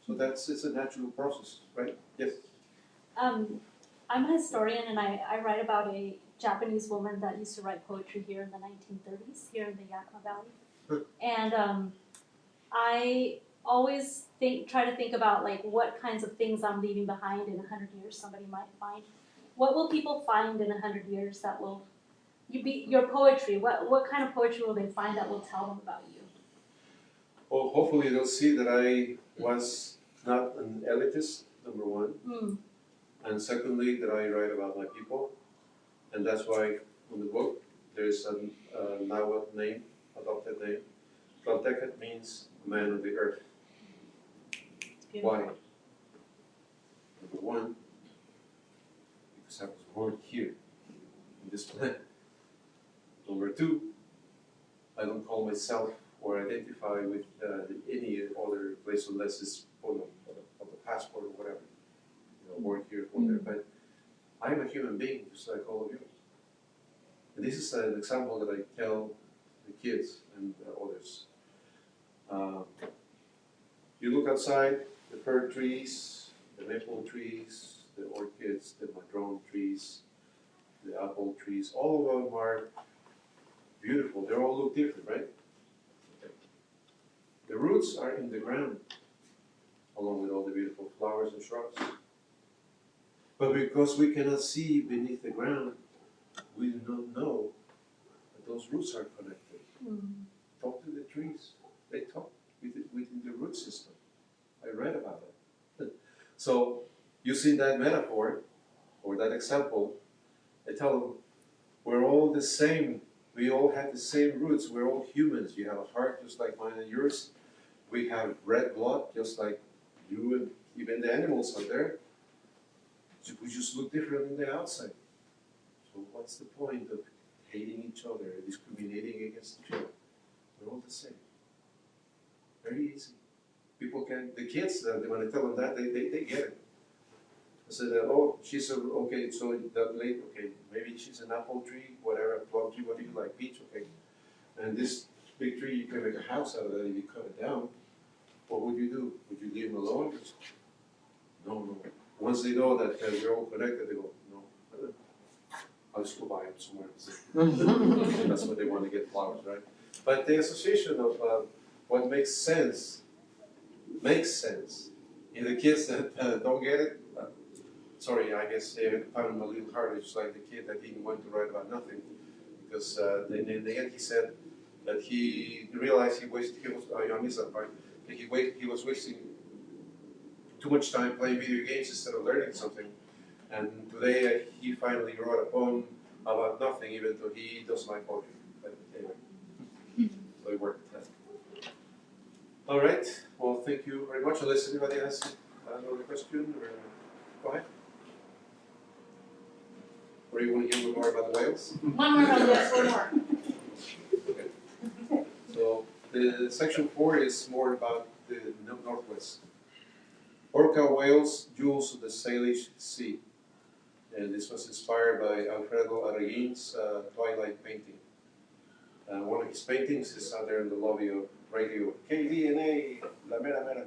So it's a natural process, right? Yes. I'm a historian, and I write about a Japanese woman that used to write poetry here in the 1930s, here in the Yakima Valley. And I always try to think about like what kinds of things I'm leaving behind in 100 years somebody might find. What will people find in 100 years that will your poetry? What kind of poetry will they find that will tell them about you? Well, hopefully they'll see that I was not an elitist, number one. And secondly, that I write about my people. And that's why in the book there's a Nahuatl name, adopted name. Tlaltecat means man of the earth. Why? Number one, because I was born here, in this planet. Number two, I don't call myself or identify with any other place unless it's on the passport or whatever. You know, born here, born there. But I'm a human being, just like all of you. And this is an example that I tell the kids and others. You look outside, the fir trees, the maple trees, the orchids, the madrone trees, the apple trees, all of them are beautiful. They all look different, right? The roots are in the ground, along with all the beautiful flowers and shrubs. But because we cannot see beneath the ground, we do not know that those roots are connected. Talk to the trees. They talk within the root system. I read about it. So, using that metaphor, or that example, I tell them, we're all the same. We all have the same roots. We're all humans. You have a heart just like mine and yours. We have red blood just like you and even the animals out there. We just look different on the outside. So what's the point of hating each other, discriminating against each other? We're all the same. Very easy. People can, the kids, when I tell them that, they get it. I said, oh, she's okay, so that late, okay, maybe she's an apple tree, whatever, a plum tree, what do you like, peach, okay. And this big tree, you can make a house out of that if you cut it down. What would you do? Would you leave them alone? No. Once they know that we're all connected, they go, no. I'll just go buy them somewhere. And that's what they want to get flowers, right? But the association of what makes sense. In the kids that don't get it, sorry, I guess they found them a little harder, just like the kid that didn't want to write about nothing. Because in the end he said that he realized I missed that part, that he was wasting too much time playing video games instead of learning something. And today he finally wrote a poem about nothing, even though he doesn't like poetry. But anyway, so it worked. All right, well, thank you very much. Unless anybody has another question, or go ahead. Or you want to hear more about the whales? One more about this, one more. Okay. So the section 4 is more about the Northwest. Orca whales, jewels of the Salish Sea. And this was inspired by Alfredo Araguin's Twilight painting. One of his paintings is out there in the lobby of Radio KDNA, La Mera Mera.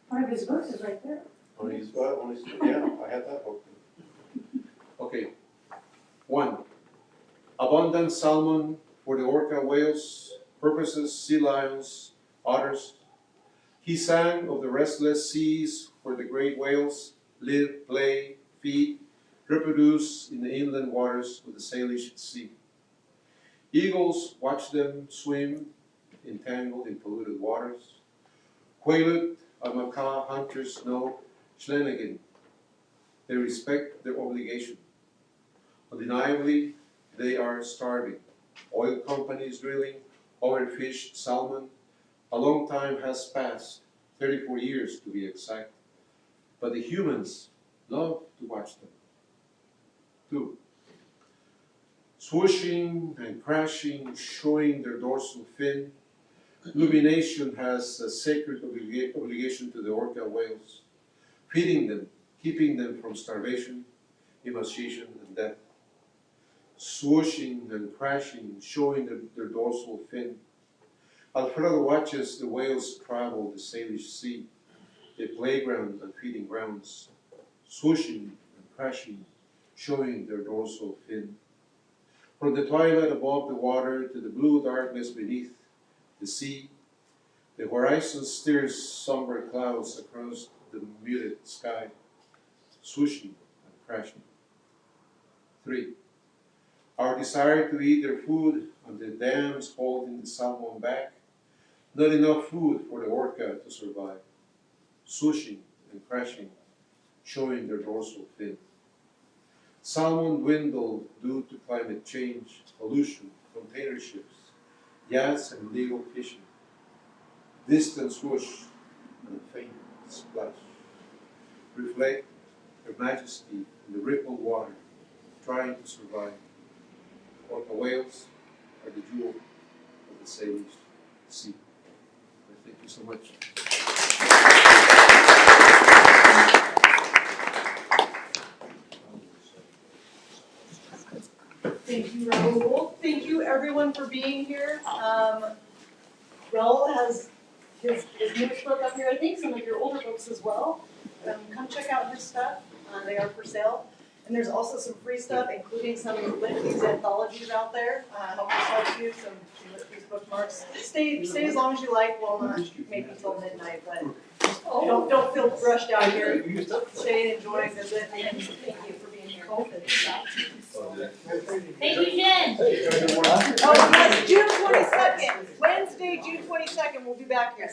One of his books is right there. Yeah, I had that book. Okay. 1. Abundant salmon for the orca whales, porpoises, sea lions, otters. He sang of the restless seas where the great whales live, play, feed, reproduce in the inland waters of the Salish Sea. Eagles watch them swim, entangled in polluted waters. Quaalude and macaw hunters know Schlenigan. They respect their obligation. Undeniably, they are starving. Oil companies drilling, overfished salmon. A long time has passed 34 years to be exact. But the humans love to watch them. 2. Swooshing and crashing, showing their dorsal fin. Illumination has a sacred obligation to the orca whales, feeding them, keeping them from starvation, emaciation, and death. Swooshing and crashing, showing their dorsal fin. Alfredo watches the whales travel the Salish Sea, the playground and feeding grounds, swooshing and crashing, showing their dorsal fin. From the twilight above the water to the blue darkness beneath the sea, the horizon steers somber clouds across the muted sky, swooshing and crashing. 3. Our desire to eat their food on the dams holding the salmon back, not enough food for the orca to survive, swooshing and crashing, showing their dorsal fin. Salmon dwindle due to climate change, pollution, container ships, yachts and illegal fishing. Distant swoosh and a faint splash reflect their majesty in the rippled water, trying to survive. Orca whales are the jewel of the Salish Sea. Thank you so much. Thank you, Raúl. Thank you, everyone, for being here. Raúl has his newest book up here, I think some of your older books as well. Come check out his stuff. They are for sale. And there's also some free stuff, including some LiTFUSE anthologies out there. Help yourself to some LiTFUSE bookmarks. Stay as long as you like. Well, not maybe until midnight, but don't feel rushed out here. Stay, enjoy, visit, and thank you for being here. Thank you, Jen. Oh, yes, June 22nd, Wednesday, June 22nd, we'll be back here.